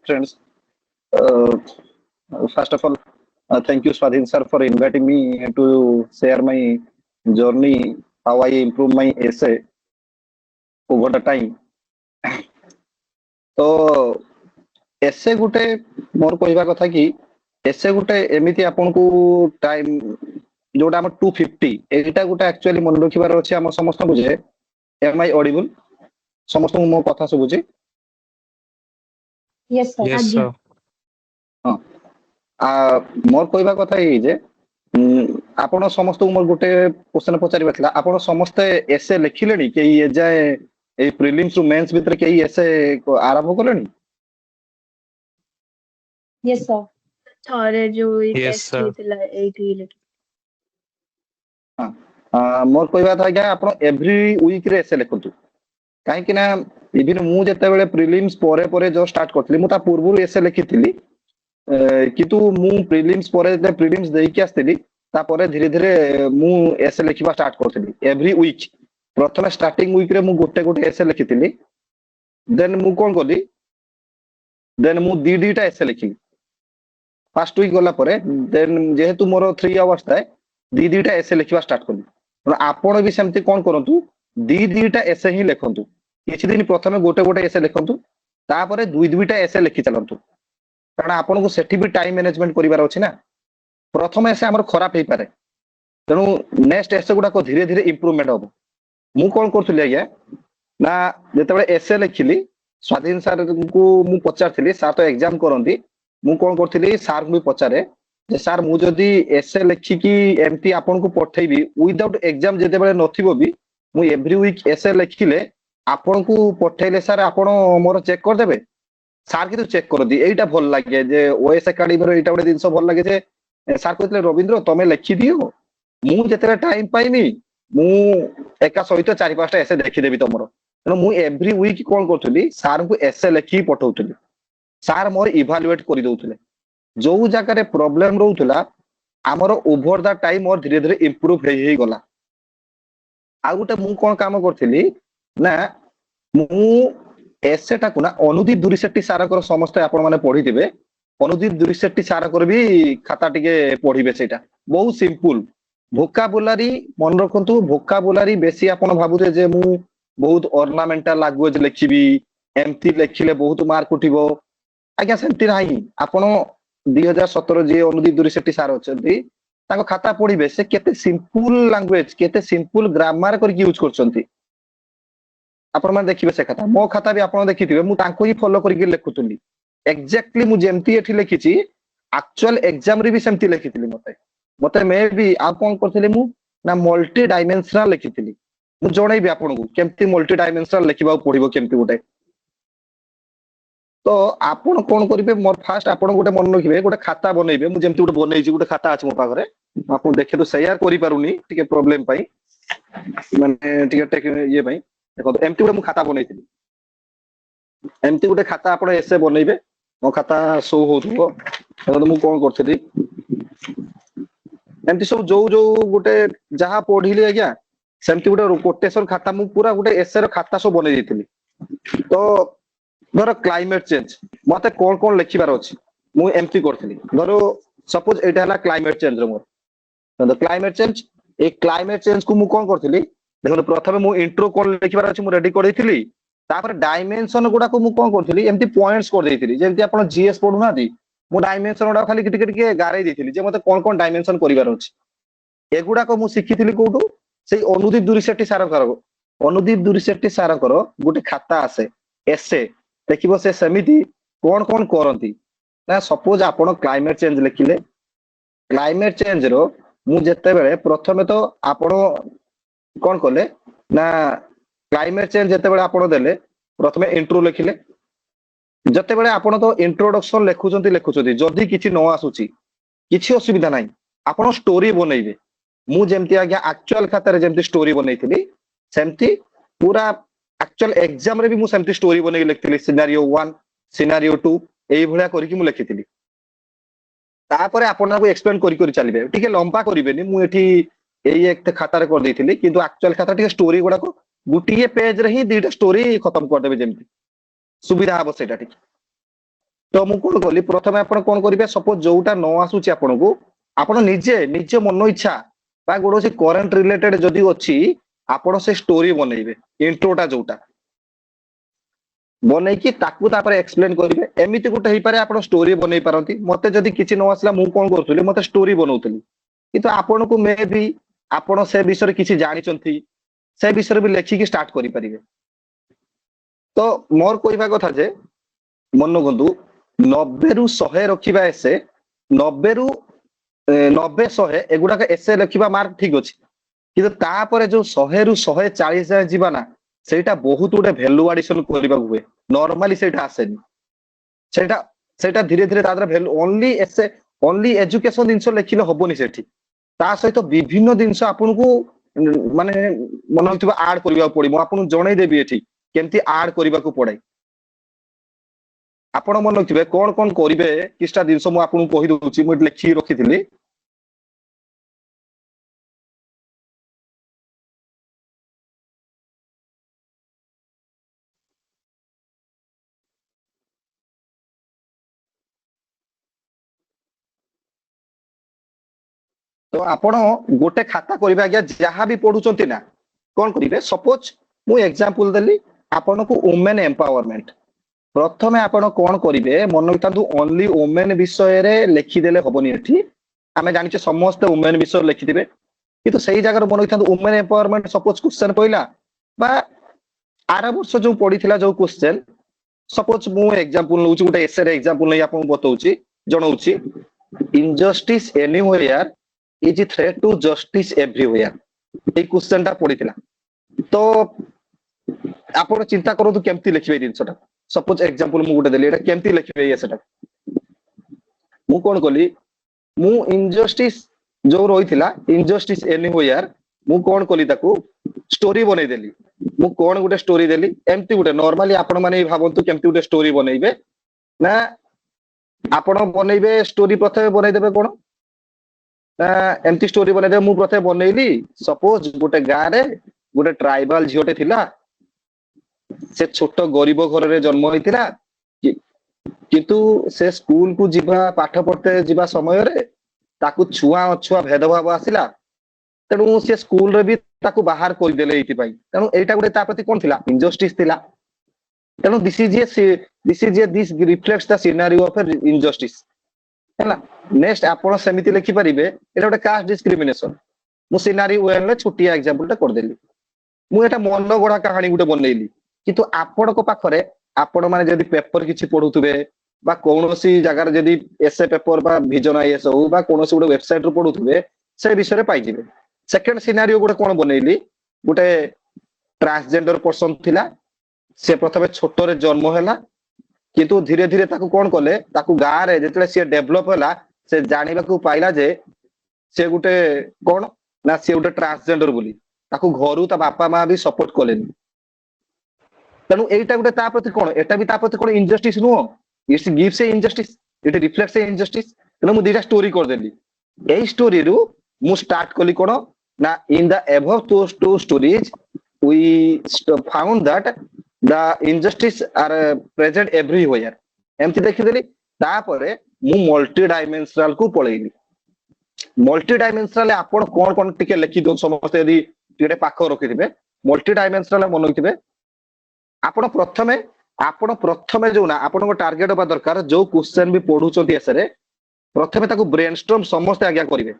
friends. Uh, First of all, thank you, Swadhin sir, for inviting me to share my journey, how I improve my essay over the time. तो essay गुटे मोर कहवा कथा कि essay गुटे एमिति आपन को time जोटा हम 250 एटा गुटे एक्चुअली मन रखिबार अछि हम समस्त बुझे एम आई ऑडिबल समस्त मो कथा सुबुझे Yes, sir. Yes, sir. हां मोर कहवा कथा ए जे आपण समस्त मोर गुटे क्वेश्चन पचारिबा थिला आपण समस्त एसे लिखिलेनी के ये जाय ए प्रीलिम्स टू मेंस भीतर के एसे आरंभ करलेनी Yes, sir. थरे जो Yes, टेस्ट sir. होइतिला एठी लिखि मोर कहवा था क्या आपण एवरी वीक रे एसे लिखंतु काहे कि ना इवन मु जते बेले प्रीलिम्स परे परे जो स्टार्ट करथली मु ता पूर्वरु एसे लिखिथिली किंतु मु प्रीलिम्स परे जे प्रीलिम्स देई के आस्थिली ता परे धीरे धीरे मु एसे लिखिबा स्टार्ट करथली एवरी वीक प्रथम स्टार्टिंग वीक रे मु गोटे गोटे एसे लिखिथिली देन मु कोन करली देन मु दीटा एसे लिखी फर्स्ट वीक गला परे देन जेहेतु मोर 3 आवर्स थाए दीटा एसे लिखिबा स्टार्ट करली आपण भी सेमती कोन करंतु दीटा एसे ही लिखंतु किछि दिन प्रथमे गोटे गोटे एसे लिखंतु तापरे दुईटा एसे लिखि चलंतु कारण आपन को सेठी भी टाइम मैनेजमेंट करिवार अछि ना प्रथम एसे हमर खराब हे पारे तेनु नेक्स्ट एसे गुडा को धीरे धीरे इंप्रूवमेंट होबो मु कोन करथुली आज्ञा ना जेतेबे एसे लिखिली स्वाधीन सर को मु पचारथिली सर तो एग्जाम करंती मु कोन करथिली सर को भी पचारे जे सर मु जदी एसे लिखि की एमती आपन को पठेबी विदाउट एग्जाम जेतेबे नथिबो भी मु एवरी वीक एसे लिखिले आपन को पठेले सर आपन मोर चेक कर देबे सर कि चेक कर दी एटा भल लागे जे ओएस एकेडमी रो एटा बडे दिनस भल लागे जे सर कहतले रविंद्र तमे लिखि दियो मु जेतेबे टाइम पाइमी मु एका सहित 4-5 टा एसे देखि देबी तमरो तनो मु एवरी वीक कोन करथुली सर को एसे लिखि पठौथुली सर मोर इवैल्यूएट करि दउथले जो जगह रे प्रॉब्लम रहउथला हमर ओवर द टाइम और धीरे धीरे इंप्रूव हे गला आ गुटे मु कोन काम करथिली ना मु एसे टाकू ना अनुदीप दुरीशेट्टी सारकर समस्त आपण माने पढी दिबे अनुदीप दुरीशेट्टी सारकर भी खाता टिके पढिबे सेटा बहुत सिंपल वोकाबुलारी मन रखंतु वोकाबुलारी बेसी आपण भाबुते जे मु बहुत ऑर्नामेंटल लैंग्वेज लिखिबी एमती लिखिले बहुत मार्क उठिबो आज्ञा सेमती नाही आपण 2017 जे अनुदीप दुरीशेट्टी सार अछंती ताको खाता पढिबे से केते सिंपल लैंग्वेज केते सिंपल ग्रामर करके यूज करछंती आपण माने देखिबे से खाता मो खाता भी आपण देखिथिबे मु तांको ही फॉलो करके लिखुतुली एग्जैक्टली मु जेमती एठी लिखिची एक्चुअल एग्जाम रे भी सेमती लिखिथिली मते मते मे भी आ कोन करथिले मु ना मल्टी डायमेंशनल लिखिथिली मु जणैबी आपण को केमती मल्टी डायमेंशनल लिखिबा पड़िबो केमती गोटे तो आपण कोन करिवे मोर फास्ट आपण गोटे मन रखिबे गोटे खाता बनैबे मु जेमती गोटे बनैची गोटे खाता अछि मो पाखरे आपण देखे तो शेयर करि पारुनी टिके प्रॉब्लम पई माने टिके ये पई देखो एमती गोटे मु खाता बनैथिली एमती गोटे खाता आपण एसे बनैबे मो खाता शो होथुबो तो मु कोन करथिली एमती सब जो जो गोटे जहा पढिली आज्ञा सेमती गोटे कोटेशन खाता मु पूरा गोटे एसे रो खाता सब बनै दिथिली तो धरो क्लाइमेट चेंज मते कोन कोन लिखिबार अछि मु एमती करथिली धरो सपोज एटा हला क्लाइमेट चेंज रो मोर तो क्लाइमेट चेंज ए क्लाइमेट चेंज को मु कोन करथिली देखो प्रथमे मु इंट्रो कोन लिखिबार अछि मु रेडी कर देथिली तापर डायमेंशन गुडा को मु कोन करथिली एमती पॉइंट्स कर देथिली जेमती आपण जीएस पढु ना दी मु डायमेंशन गुडा खाली टिके टिके गारै देथिली जे मते कोन कोन डायमेंशन करिवार अछि एगुडा को मु सिखिथिली कोठु सेई अनुदीप दुरीशेट्टी सारकर अनुदीप दुरीशेट्टी सारकर गुटे खाता आसे एसे देखिबो से समिति कोन कोन करंती ना सपोज आपण क्लाइमेट चेंज लिखिले क्लाइमेट चेंज रो मु जत्ते बेले प्रथमे तो आपण कोन करले ना क्लाइमेट चेंज जत्ते बेले आपण देले प्रथमे इंट्रो लिखिले जत्ते बेले आपण तो इंट्रोडक्शन लिखुचंती जदी किछि न आसुची किछि असुविधा नाही आपण स्टोरी बनैबे मु जेमती आज्ञा एक्चुअल खाता रे जेमती स्टोरी बनैथिली सेमती पूरा एक्चुअल एग्जाम रे भी मु सेमती स्टोरी बनै लिखथिली सिनेरियो 1 सिनेरियो 2 एई भलिया करि कि मु लिखिथिली तापरे आपण को एक्सप्लेन करि करि चलिबे ठीक लंबा करिबेनी मु एठी एई एक खाता रे कर देथिली किंतु एक्चुअल खाता ठीक स्टोरी गुडा को गुटिए पेज रे ही दीटा स्टोरी खत्म कर देबे जेमती सुविधा हबो सेटा ठीक तो मु कोन कली प्रथमे आपण कोन करिवे सपोज जोटा न आसुची आपनकू आपण निजे निजे मन इच्छा बा गोडोसी करंट रिलेटेड जदी अछि आपण से स्टोरी बनेइबे इंट्रोटा जोटा बनै कि ताकू तापर एक्सप्लेन करिवे एमिति गुटे हेइ पारे आपण स्टोरी बनै पारंती मते जदी किछि न आसला मु कोन करथुली मते स्टोरी बनौतली किंतु आपण को मे भी आपण से विषय किछि जानिचंती से विषय भी लेखि कि स्टार्ट करि परिवे तो मोर कहबा कथा जे मन गंदु 90 रु 100 रखिबा एसे 90 रु 90 100 एगुडा एसे लिखिबा मार्क ठीक अछि किंतु तापरे जो 100 रु 140 जाय जीवा ना सेटा बहुत गुटे वैल्यू एडिशन करबा हुए नॉर्मली सेटा आसेनी सेटा सेटा धीरे धीरे तादर वैल्यू ओनली एजुकेशन जिंस लिखिले होबोनी सेठी ता सहित विभिन्न जिंस आपनको माने मन होइतबा ऐड करबा पड़िबो आपन जणै देबी एठी केमती ऐड करबा को पड़े आपण मन रखिबे कोन कोन करिवे किस्टा जिंस मु आपन कहि दोछि मु लिखि रखिथिली तो आपण गोटे खाता करिवे आज्ञा जहां भी पढुचंती ना कोन करिवे सपोज मु एग्जांपल देली आपण को वुमेन एम्पावरमेंट प्रथमे आपण कोन करिवे मन रखतांतु ओनली वुमेन विषय रे लिखि देले होबनी एठी आमे जानिचे समस्त वुमेन विषय लिखि दिबे किंतु सही जगह मन रखतांतु वुमेन एम्पावरमेंट सपोज क्वेश्चन पइला बा आरा वर्ष जो पडिथिला जो क्वेश्चन सपोज मु एग्जांपल लउची गोटे एसे रे एग्जांपल नै आपन बतौची जणौची injustice anywhere is threat to justice everywhere ए क्वेश्चन ता पडिथिला तो आपण चिंता करतु केमती लिखिबे दिनसटा सपोज एग्जांपल मु गोटे देली एटा केमती लिखिबे एसेटा मु कोन कली मु इनजस्टिस जो रहिथिला इनजस्टिस एनीवेयर मु कोन कली ताकू स्टोरी बनै देली मु कोन गोटे स्टोरी देली एमती गोटे नॉर्मली आपण माने भाबंतु केमती गोटे स्टोरी बनैबे ना आपण बनैबे स्टोरी प्रथमे बनै देबे कोन एमती स्टोरी बनै देबे मु प्रथमे बनैली सपोज गोटे गां रे गोटे ट्राइबल झियोटे थिला से छोट गरीब घर रे जन्म होइतिला किंतु से स्कूल को जिबा पाठ पढ़ते जिबा समय रे ताकू छुआ अछुआ भेदभाव आसिला तेणु से स्कूल रे भी ताकू बाहर कर देले एति पई तेणु एटा गोटे ता प्रति कोन थिला इनजस्टिस थिला तेणु this reflects the scenario of injustice हैला नेक्स्ट आपण सेमिति लिखि परिबे एटा गोटे कास्ट डिस्क्रिमिनेशन मु सिनेरियो वन ले छोटिया एग्जांपल ता कर देली मु एटा मन गडा कहानी गोटे बनैली किंतु आपण को पाखरे आपण माने जदी पेपर किछि पढुथुबे बा कोनोसी जगार जदी एसए पेपर बा विजन आईएस हो बा कोनोसी गोटे वेबसाइट रो पढुथुबे से विषय रे पाइ जिवे सेकंड सिनेरियो गोटे कोन बनैली गोटे ट्रांसजेंडर पर्सन थिला से प्रथमे छोट रे जन्म हैला किंतु धीरे धीरे ताकू कोन कले ताकू गां रे जेतले से डेवलप हैला से जानिबा को पाइला जे से गोटे कोन ना से गोटे ट्रांसजेंडर बोली ताकू घरु ता बापा मां भी सपोर्ट कलेनी तेणु एटा गोटे ता प्रति कोन एटा भी ता प्रति कोन इनजस्टिस नुहो it's gives a injustice it reflects a injustice तेणु मु दिटा स्टोरी कर देली एई स्टोरी रु मु स्टार्ट कली कोन ना in the above two stories we found that the injustice are present everywhere एमती देखि देली तापरे मु मल्टी डायमेंशनल को पळेइली मल्टी डायमेंशनल आपण कोन कोन टिके लिखि दो समस्त यदि टिके पाख रखिथिबे मल्टी डायमेंशनल मन होइथिबे आपण प्रथमे जो ना आपण को टारगेट बा दरकार जो क्वेश्चन भी पढुचंती एसरे प्रथमे ताको ब्रेनस्टॉर्म समस्त आज्ञा करिवे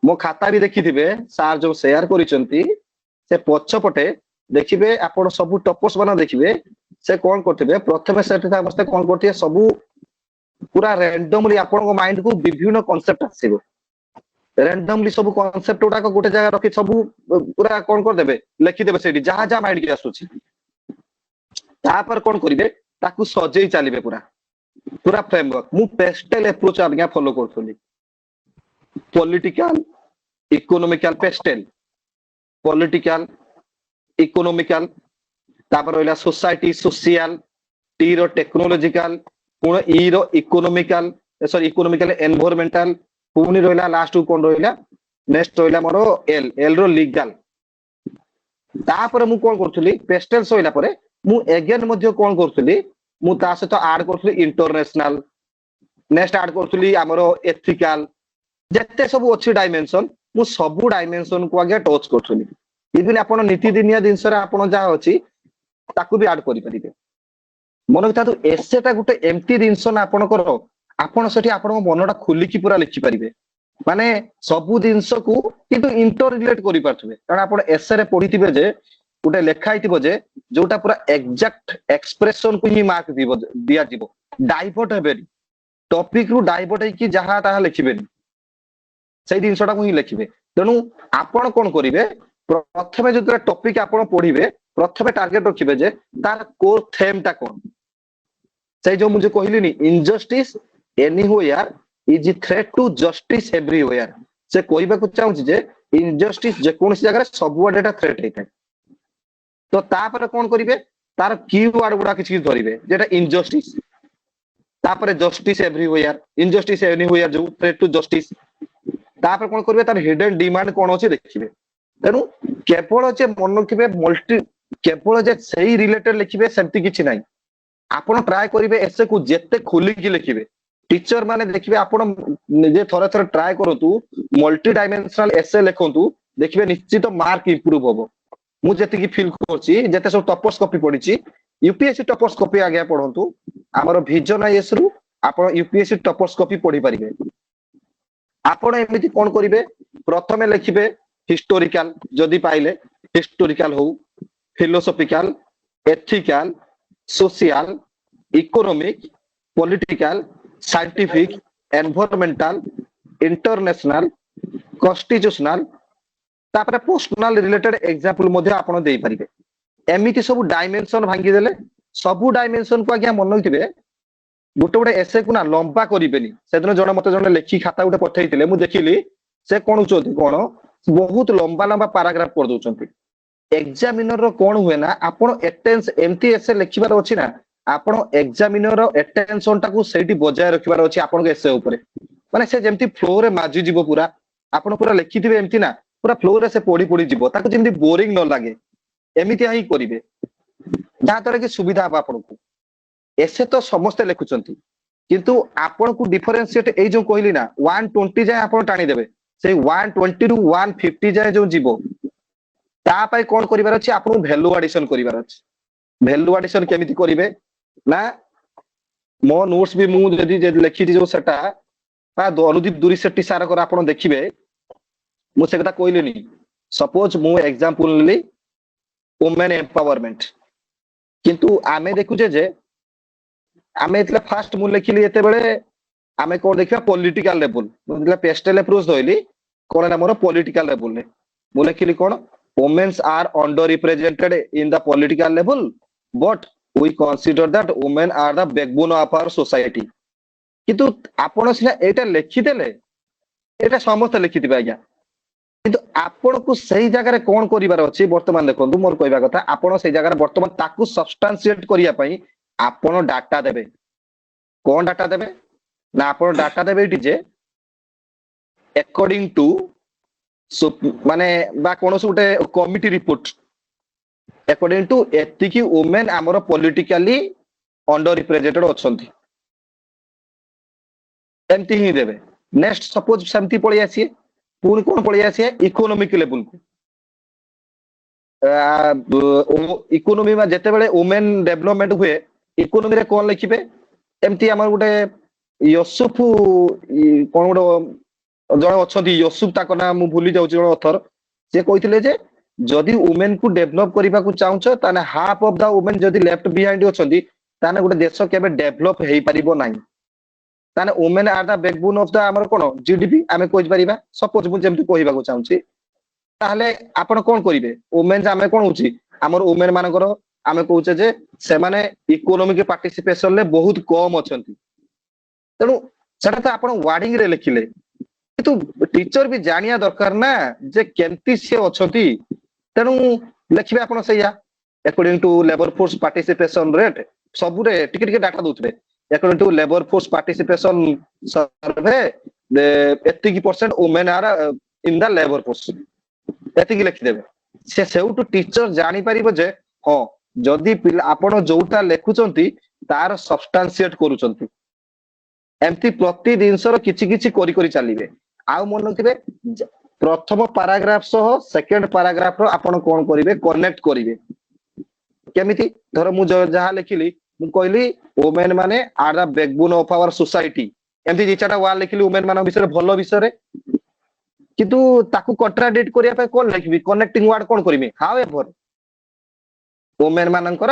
मो खाता भी देखिथिबे सार जो शेयर करिसंती से पछपटे देखिबे आपण सब टॉपर्स बना देखिबे से कोन करथिबे प्रथमे सेट समस्त कोन करथिए सब पूरा रैंडमली आपण को माइंड को विभिन्न कांसेप्ट आसीबो रैंडमली सब कांसेप्ट उडा को गोटे जगह रखि सब पूरा कोन कर देबे लिखि देबे सेठी जहां जहां माइंड के आसुची तापर कोन करिवे ताकू सजेई चलीबे पूरा पूरा फ्रेमवर्क मु पेस्टल अप्रोच आज्ञा फॉलो करथुली political economical PESTEL political economical तापर रहला सोसाइटी सोशल टी रो टेक्नोलॉजिकल पुण ई रो इकोनॉमिकल सॉरी इकोनॉमिकल एनवायरमेंटल पुणी रहला लास्ट कोन रहला नेक्स्ट रहला मोर एल रो लीगल तापर मु कोन करथुली पेस्टल सोइला परे मु अगेन मध्ये कोन करथुली मु ता सहित ऐड करथुली इंटरनेशनल नेक्स्ट आड करथुली हमरो एथिकल जत्ते सब अछि डायमेंशन मु सब डायमेंशन को आगे टच करथुली इवन आपण नीति दिनिया दिन सरा आपण जा अछि ताकू भी ऐड करि परिबे मन था तो एसेटा गुटे एम्प्टी जिंस ना आपण करो आपण सेठी आपण मनटा खुली की पूरा लिखि परिबे माने सबु जिंस को किंतु इंटर रिलेट करि पारथुबे कारण आपण एसे रे पढिथिबे जे गुटे लेखा आइथिबो जे जोटा पूरा एग्जैक्ट एक्सप्रेशन को ही मार्क दिबो दिया जिवो डाइवर्ट हेबेनी टॉपिक रु डाइवर्ट है कि जहां ताहा लिखिबेनी सेई जिंसटा को ही लिखिबे तेनु आपण कोन करिवे प्रथमे जो टॉपिक आपण पढिबे प्रथमे टार्गेट रखिबे जे तार कोर थेम ता कोन से जो मुझे कहली नी injustice anywhere is threat to justice everywhere से कहबा को चाहूची जे इनजस्टिस जे कोनसी जगह सब वर्ड एटा थ्रेट हेतै तो तापर कोन करिवे तार कीवर्ड गुडा किछि धरिवे जेटा इनजस्टिस तापर जस्टिस एवरीवेयर इनजस्टिस एनीवेयर जो थ्रेट टू जस्टिस तापर कोन करिवे तार हिडन डिमांड कोन अछि देखिबे तेनु केवल जे मन रखिबे मल्टी केवल जे सही रिलेटेड लिखिबे सेमति किछि नाही आपण ट्राई करिवे एसे को जेते खोली की लिखिबे टीचर माने देखिबे आपण जे थोरे थोरे ट्राई करतु मल्टी डायमेंशनल एसे लिखंतु देखिबे निश्चित मार्क इंप्रूव होबो मु जेति की फील करछि जेते सब टॉपर्स कॉपी पढिछि यूपीएससी टॉपर्स कॉपी आगे पढंतु हमर विजन आईएस रु आपण यूपीएससी टॉपर्स कॉपी पढि परिबे आपण एमिति कोन करिवे प्रथमे लिखिबे हिस्टोरिकल जदि पाइले हिस्टोरिकल हो philosophical ethical social economic political scientific environmental international constitutional तापर पर्सनल रिलेटेड एग्जांपल मध्ये आपण देई परिबे एमिति सब डायमेंशन भांगी देले सब डायमेंशन को आज्ञा मन होइतिबे गोटे गोटे एसे को ना लंबा करिबेनी सेदिन जण मते जण लेखि खाता गोटे पठैतिले मु देखिली से कोन उचोती कोन बहुत लंबा लंबा पैराग्राफ कर दोचंती एग्जामिनर रो कोन हुए ना आपण अटेंस एमटी एसे लिखिबार अछि ना आपण एग्जामिनर रो अटेंशन टाकू सेठी बजाय रखिबार अछि आपण के एसे ऊपर माने से जेमती फ्लो रे माजी जीवो पूरा आपण पूरा लिखिथिबे एमती ना पूरा फ्लो रे से पढी पढी जीवो ताको जेमती बोरिंग न लागे एमिति ही करिवे जा तरे कि सुविधा आप आपण को एसे तो समस्त लिखुचंती किंतु आपण को डिफरेंशिएट ए जो कहली ना 120 जाय आपण टाणी देबे से 120 रु 150 जाय जो जीवो ता पाई कोन करिवार अछि आपण वैल्यू एडिशन करिवार अछि वैल्यू एडिशन केमिति करिवे ना मो नोट्स भी मु जदी जे लिखि जो सेटा पा अनुदीप दूरी सेट्टी सार कर आपण देखिबे मु से कथा कहली नी सपोज मु एग्जांपल ली वुमेन एम्पावरमेंट किंतु आमे देखुजे जे आमे इतला फास्ट मु लिखिली एते बेले आमे कोन देखिबा पॉलिटिकल लेवल मतलब पेस्टल अप्रोच धइली कोन ना मोर पॉलिटिकल लेवल ने मु लिखिली कोन women are underrepresented in the political level but we consider that women are the backbone of our society किंतु आपण सिना एटा लिखि देले एटा समस्त लिखि दिबा आज्ञा किंतु आपण को सही जगह रे कोन करिवार अछि वर्तमान देखंतु मोर कहबा कथा आपण सही जगह रे वर्तमान ताकू सब्सटेंशिएट करिया पई आपण डाटा देबे कोन डाटा देबे ना आपण डाटा देबे इटी जे अकॉर्डिंग टू सो माने बा कोनस उटे कमिटी रिपोर्ट अकॉर्डिंग टू एतिकी वुमेन हमर पॉलिटिकली अंडर रिप्रेजेंटेड अछंती एमती ही देबे नेक्स्ट सपोज सेमती पळी आसी पूर्ण कोन पळी आसी इकोनॉमिक लेवल को इकोनॉमी में जते बेले वुमेन डेवलपमेंट हुए इकोनॉमी रे कोन लिखिबे एमती हमर उटे यूसुफ कोन उडो जण अछंती यूसुफ ताको ना मु भूली जाउची जण ऑथर से कहिथिले जे जदि वुमेन को डेवलप करिबा को चाहउछ ताने हाफ ऑफ द वुमेन जदि लेफ्ट बिहाइंड अछंती ताने गुटे देश केबे डेवलप हेई परिबो नाही ताने women are the backbone of the हमर कोन जीडीपी आमे कहि परिबा सपोज मु जेमति कहिबा को चाहउची ताहले आपण कोन करिवे वुमेन जे आमे कोन होची हमर वुमेन मानकर आमे कहउचे जे से माने इकोनॉमिक पार्टिसिपेशन ले बहुत कम अछंती तेनु सेटा त आपण वार्डिंग रे लिखिले किंतु टीचर भी जानिया दरकार ना जे केमती से अछंती तेनु लिखिबे आपण सैया according to labour force participation rate सब रे टिके टिके डाटा दोथबे according to labour force participation survey एतिकी percent women are in the labour force एतिकी लिखि देबे से सेउटू टीचर जानि परिबो जे हां जदी आपण जोटा लेखुचंती तार सब्सटेंशिएट करूचंती एमती प्रति जिनसर किछि किछि करि करि चलिबे आउ मन रखिबे प्रथम पैराग्राफ सह सेकंड पैराग्राफ रो आपण कोन करिवे कनेक्ट करिवे केमिति धर मु जहा लिखिली मु कहली वुमेन माने are the backbone of our society एमती दिचाटा वाल लिखिली वुमेन मान विषय भलो विषय किंतु ताकू कंट्राडिक्ट करिया पे कोन लिखबी कनेक्टिंग वर्ड कोन करबी हाउ एवर वुमेन मानकर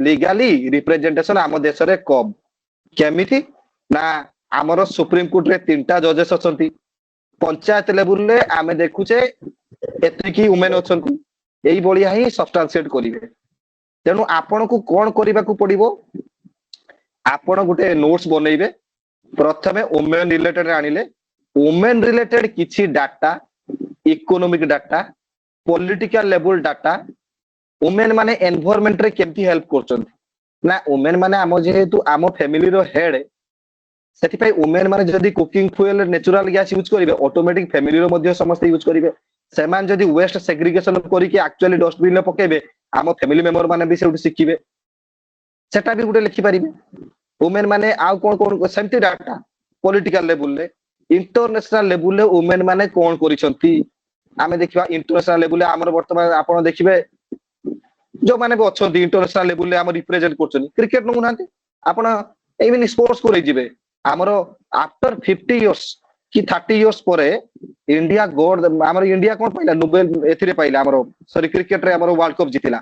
लीगली रिप्रेजेंटेशन आम देश रे कम केमिति ना हमर सुप्रीम कोर्ट रे तीनटा जजेस अछंती पंचायत लेवल रे आमे देखुचे एतिकी वुमेन अछंती एई बलिया ही सब्सटेंशिएट करिवे तेनु आपण को कोन करिबा को पड़िबो आपण गुटे नोट्स बनेइबे प्रथमे वुमेन रिलेटेड आनिले वुमेन रिलेटेड किछि data economic data political level data women माने एनवायरनमेंट रे केमती हेल्प करछंती ना वुमेन माने आम जेहेतु आम फैमिली रो हेड सेति पई वुमेन माने जदी cooking fuel natural gas use करिवे ऑटोमेटिक फैमिली रो मध्ये समस्त यूज करिवे सेमान जदी वेस्ट सेग्रीगेशन करी कि एक्चुअली डस्टबिन रे पकेबे आम फैमिली मेंबर माने भी सेउट सिखिबे सेटा भी गुटे लिखि परिबे वुमेन माने आउ कोन कोन सेमती डाटा पॉलिटिकल लेवल रे इंटरनेशनल लेवल रे वुमेन माने कोन करिसंती आमे देखिबा इंटरनेशनल लेवल रे हमर वर्तमान आपण देखिबे जो माने भी अछंती इंटरनेशनल लेवल रे हम रिप्रेजेंट करछनी क्रिकेट नु नांती आपण इवन स्पोर्ट्स को रहिजिबे हमरो आफ्टर 50 इयर्स कि 30 इयर्स परे इंडिया गोल्ड हमर इंडिया कोन पाइला नोबेल एथिरे पाइला हमरो सॉरी क्रिकेट रे हमरो वर्ल्ड कप जितिला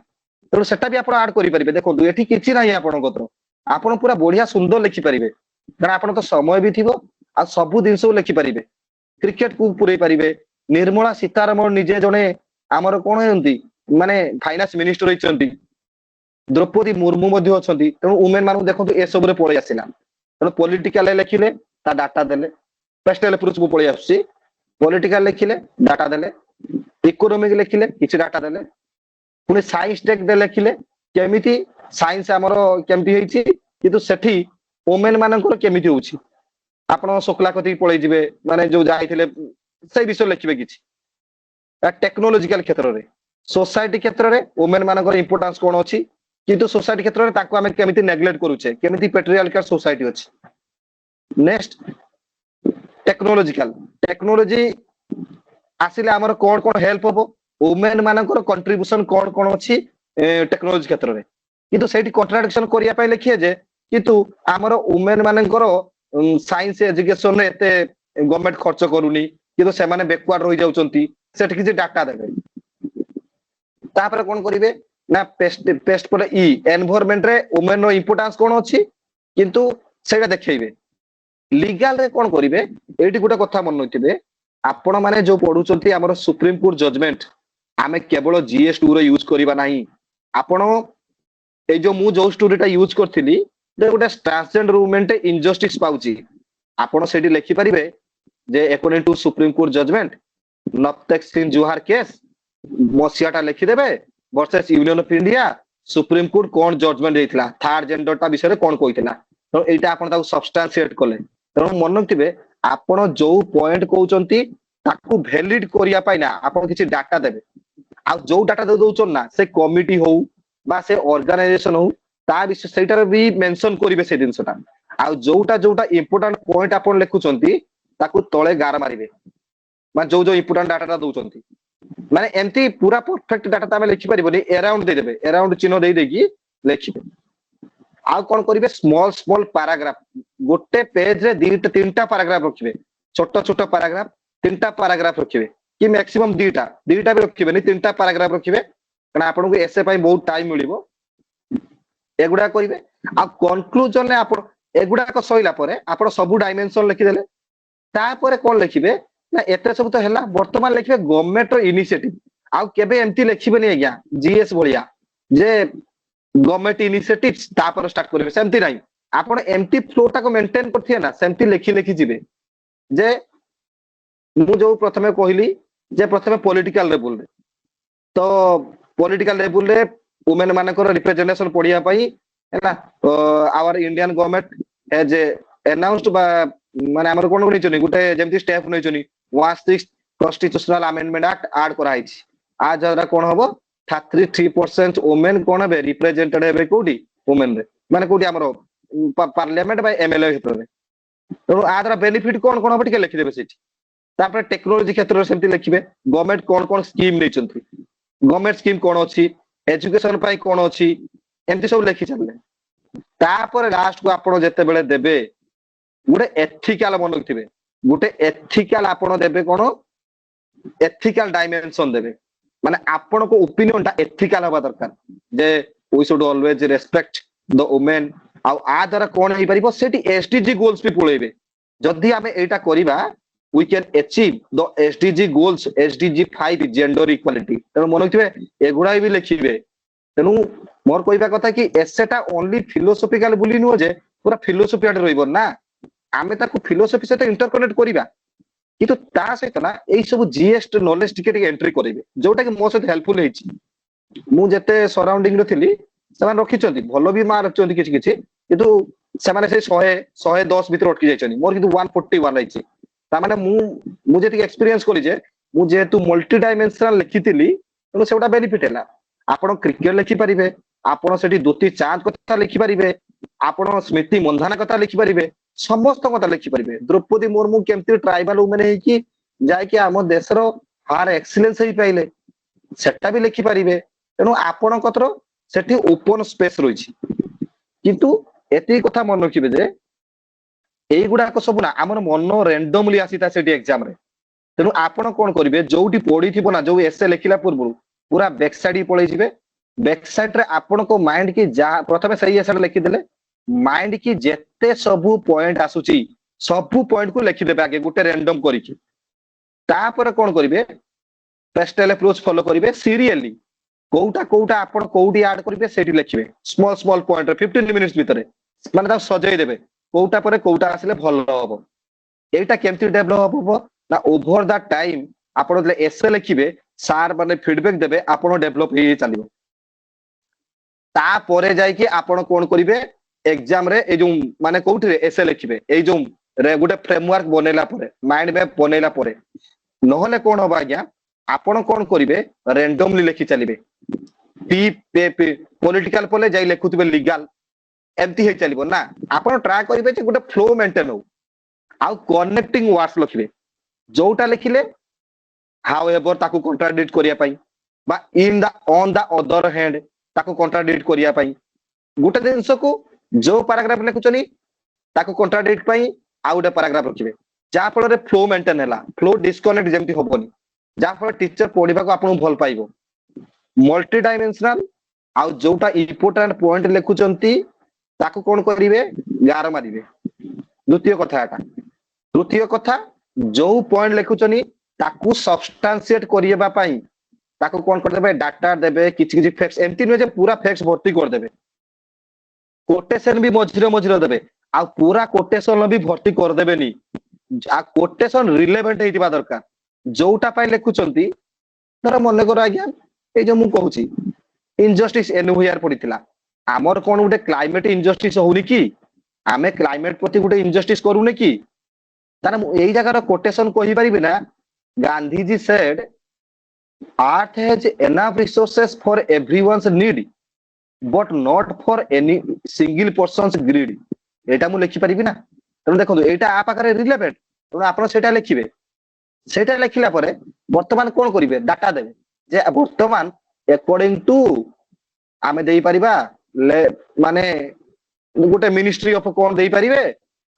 तो सेटा भी आपण ऐड करि परिबे देखो एठी किछि नाही आपण गत्र आपण पूरा बढ़िया सुंदर लिखि परिबे कारण आपण तो समय भी थिबो आ सब दिन सब लिखि परिबे क्रिकेट को पुरै परिबे निर्मला सीतारमण निजे जने हमर कोन हेंती माने फाइनेंस मिनिस्टर होइचंती द्रौपदी मुर्मू मध्ये अछंती तेणु वुमेन मानु देखंतु ए सब रे पळै आसिला तेणु पॉलिटिकल लिखिले ता डाटा देले पेस्टल प्रूफ को पळै आसी पॉलिटिकल लिखिले डाटा देले इकोनॉमिक लिखिले किछि डाटा देले पुनी साइंस टेक दे लिखिले केमिति साइंस हमरो केमिति हेछि किंतु सेठी वुमेन मानकर केमिति होछि आपण सोकला कथि पळै जिवे माने जो जाइथिले सही विषय लिखिबे किछि टेक्नोलॉजिकल क्षेत्र रे सोसाइटी क्षेत्र रे वुमेन मानकर इंपोर्टेंस कोन अछि किंतु सोसाइटी क्षेत्र रे ताको हमें केमिति नेग्लेक्ट करूचे केमिति पेट्रियार्कल सोसाइटी अछि नेक्स्ट टेक्नोलॉजिकल टेक्नोलॉजी आसिले हमर कोन कोन हेल्प होबो वुमेन मानकर कंट्रीब्यूशन कोन कोन अछि टेक्नोलॉजी क्षेत्र रे किंतु सेठी कॉन्ट्राडिक्शन करिया पय लिखिए जे किंतु हमर वुमेन मानकर साइंस एजुकेशन रे एते गवर्नमेंट खर्च करूनी किंतु से माने बैकवर्ड रहि जाउचंती सेठी कि डाटा देबे तापर कोन करिवे ना पेस्ट पर ई एनवायरनमेंट रे वुमेन रो इंपोर्टेंस कोन अछि किंतु सेटा देखैबे लीगल रे कोन करिवे एठी गुटा कथा मन नथिबे आपण माने जो पढुचंती हमर सुप्रीम कोर्ट जजमेंट आमे केवल जीएस2 रो यूज करिबा नाही आपण ए जो मु जो स्टोरीटा यूज करथिली जे गुटा ट्रांसजेंडर वुमेन टे इनजस्टिस पाउची आपण सेठी लिखि परिबे जे according to supreme court judgment Navtej Singh Johar case मसियाटा लिखि देबे versus union of India supreme court कोन जजमेंट देइथिला थर्ड जेंडरटा विषय रे कोन कहिथिला तो एटा आपण ताको सब्सटेंशिएट कले त मन थिबे आपण जो पॉइंट कहउचंती ताकू वैलिड करिया पाइना आपण किछि डाटा देबे आ जो डाटा दउचन ना से कमिटी हो बा से ऑर्गेनाइजेशन हो ता विषय सेटार भी मेंशन करिवे से दिनसटा आ जोटा इंपोर्टेंट पॉइंट आपण लेखुचंती ताकू तळे गार मारिबे मा जो इंपोर्टेंट डाटा दउचंती माने एमती पूरा परफेक्ट डाटा तामे लिखि परिबोनी अराउंड दे देबे अराउंड चिन्ह देई देकी लिखिबे आ कोन करिवे स्मॉल स्मॉल पैराग्राफ गोटे पेज रे दीटा तीनटा पैराग्राफ रखिबे छोटो छोटो पैराग्राफ तीनटा पैराग्राफ रखिबे कि मैक्सिमम दीटा भी रखिबे नि तीनटा पैराग्राफ रखिबे कारण आपन को एसे पई बहुत टाइम मिलिबो एगुडा करिवे आ कंक्लूजन ने आपन एगुडा को सइला परे आपन सब डायमेंशन लिखि देले तापरे कोन लिखिबे ना एते सब तो हैला वर्तमान लिखिबे गवर्नमेंट रो इनिशिएटिव आ केबे एमती लिखिबे नि आज्ञा जीएस भलिया जे गवर्नमेंट इनिशिएटिव तापर स्टार्ट करिवे सेमती नाही आपण एमटी फ्लोटा को मेंटेन करथिए ना सेमती लिखि लिखि जिवे जे मु जो प्रथमे कहली जे प्रथमे पॉलिटिकल लेवल रे तो पॉलिटिकल लेवल रे वुमेन मानकर रिप्रेजेंटेशन पडिया पई हैला our Indian government has announced बा माने हमर कोन कोन चनी गुटे जेमती स्टेप नै चनी 16 कॉन्स्टिट्यूशनल अमेंडमेंट एक्ट ऐड करा हिची आज जरा कोन हबो 33% वुमेन कोन बे रिप्रेजेंटेड हेबे कोडी वुमेन रे माने कोडी हमर पार्लियामेंट बा एमएलए हितरे ତେଣୁ ଆ ଦ୍ୱାରା ବେନିଫିଟ କଣ କଣ ହବ ଟିକେ ଲେଖିଦେବେ ସେଠି। ତାପରେ ଟେକ୍ନୋଲୋଜି କ୍ଷେତ୍ରରେ ସେମିତି ଲେଖିବେ ଗଭର୍ଣ୍ଣମେଣ୍ଟ କଣ କଣ ସ୍କିମ୍ ନେଇଛନ୍ତି, ଗଭର୍ଣ୍ଣମେଣ୍ଟ ସ୍କିମ୍ କଣ ଅଛି, ଏଜୁକେସନ ପାଇଁ କଣ ଅଛି, ଏମିତି ସବୁ ଲେଖି ଚାଲିଲେ। ତାପରେ ଲାଷ୍ଟ କୁ ଆପଣ ଯେତେବେଳେ ଦେବେ ଗୋଟେ ଏଥିକାଲ ମନେ ରଖିଥିବେ, ଗୋଟେ ଏଥିକାଲ ଆପଣ ଦେବେ କଣ, ଏଥିକାଲ ଡାଇମେନସନ ଦେବେ, ମାନେ ଆପଣଙ୍କ ଓପିନିଅନ ଟା ଏଥିକାଲ ହବା ଦରକାର ଯେ we should always respect the women. आ द्वारा कौन हो पारिबो सेठी एसडीजी गोल्स भी पळेबे। जदि आमे एटा करिबा we can achieve the SDG goals, SDG 5 gender equality. तेणु मन रखिबे एगुडा भी लिखिबे। तेणु मोर कहबा कथा कि एसेटा ओनली फिलोसॉफिकल बुली नुह जे पूरा फिलोसॉफी आडे रहइबो ना, आमे ताकू फिलोसॉफी से इंटरकनेक्ट करिबा किंतु ता सहित ना एई सब जीएस नॉलेज टिके एंट्री करिबे जोटा कि मो सहित हेल्पफुल हेछि। मु जेते सराउंडिंग रे थिली सेमाने रखिचंती भलो भी मार्क रखिचंती किछि किछि किंतु सेमाने से 100 110 भीतर अटकी जाइछनी, मोर किंतु 141 आइछि। ता माने मु जेति एक्सपीरियंस करि जे मु जेतु मल्टी डायमेंशनल लिखितिली तेणु सेटा बेनिफिट हैला। आपण क्रिकेट लिखि परिबे, आपण सेठी दुती चांद कथा लिखि परिबे, आपण स्मृति मंधाना कथा लिखि परिबे, समस्त कथा लिखि परिबे। द्रौपदी मुर्मू केमती ट्राइबल वुमेन है कि जाय कि हम देशर हार एक्सीलेंस ही पाइले सेटा भी लिखि परिबे। तेणु आपण कतर सेठी ओपन स्पेस रहिछि। किंतु एति कथा मन रखिबे जे एई गुडाक सब ना हमर मन रैंडमली आसीता सेठी एग्जाम रे। तेणु आपण कोन करिवे जोउटी पढी थिबो ना जो एसे लिखिला पूर्व पूरा बैक साइड पळै जिवे। बैक साइड रे आपण को माइंड की जा प्रथमे सही एसे लिखि देले माइंड की जेते सबु पॉइंट आसुची सबु पॉइंट को लिखि देबे आगे गुटे रैंडम करिकि। तापर कोन करिवे पेस्टल अप्रोच फॉलो करिवे सीरियली कोउटा कोउटा आपण कोउटी ऐड करिवे सेठी लिखिबे स्मॉल स्मॉल पॉइंट रे 15 मिनिट्स भीतर माने ता सजै देबे कोउटा परे कोउटा आसिले भलो हबो। एटा केमती डेवलप हबो ना ओवर द टाइम आपण जे एसे लिखिबे सार माने फीडबैक देबे आपण डेवलप हे चलिबो। ता परे जाय कि आपण कोन करिवे एग्जाम रे ए जो माने कोउठी रे एसे लिखिबे ए जो रे गुटे फ्रेमवर्क बनेला परे माइंड मैप बनेला परे नहले कोन होबा आज्ञा आपण कोन करिवे रैंडमली लिखि चलिबे। पी पॉलिटिकल पले जाई लेखुतबे लीगल एमती हे चलिबो ना। आपण ट्राई करिवे जे गुटे फ्लो मेंटेन हो आउ कनेक्टिंग वर्ड्स लिखिबे जोटा लिखिले हाउ एवर ताकू कॉन्ट्राडिक्ट करिया पई बा in the on the other hand ताकू कॉन्ट्राडिक्ट करिया पई गुटे जिंस को जो पैराग्राफ लिखुचनी ताकू कॉन्ट्राडिक्ट पई आ गुटे पैराग्राफ रखिबे जा फल रे फ्लो मेंटेन हैला फ्लो डिस्कनेक्ट जेमती होबनी जा फल टीचर पढिबा को आपन भल पाइबो। मल्टी डायमेंशनल आउ जोटा इंपोर्टेंट पॉइंट लिखुचंती ताकू कोन करिवे गार मारिवे। द्वितीय कथा एटा। तृतीय कथा जो पॉइंट लिखुचनी ताकू सब्सटेंशिएट करियबा पई ताकू कोन कर देबे डाटा देबे किछि किछि फैक्ट्स एमती न जे पूरा फैक्ट्स भर्ती कर देबे। कोटेशन भी मझिरे मझिरे देबे आ पूरा कोटेशन भी भर्ती कर देबेनी आ कोटेशन रिलेवेंट हेतिबा दरकार जोटा पई लिखुचंती। धर मन कर आज्ञा ए जो मु कहूची इनजस्टिस एनहुआर पडिथिला हमर कोन गुटे क्लाइमेट इनजस्टिस होउनी कि आमे क्लाइमेट प्रति गुटे इनजस्टिस करूने कि ताना एई जगार कोटेशन कहि परिबे ना Gandhi ji said earth has enough resources for everyone's need but not for any single person's greed. एटा मु लिखि परिबी ना। तने देखो एटा आ पाखरे रिलेवेंट तने आपण सेटा लिखिबे सेटा लिखिला परे वर्तमान कोन करिवे डाटा देबे जे वर्तमान अकॉर्डिंग टू आमे देई परिबा माने गुटे मिनिस्ट्री ऑफ कोन देई परिबे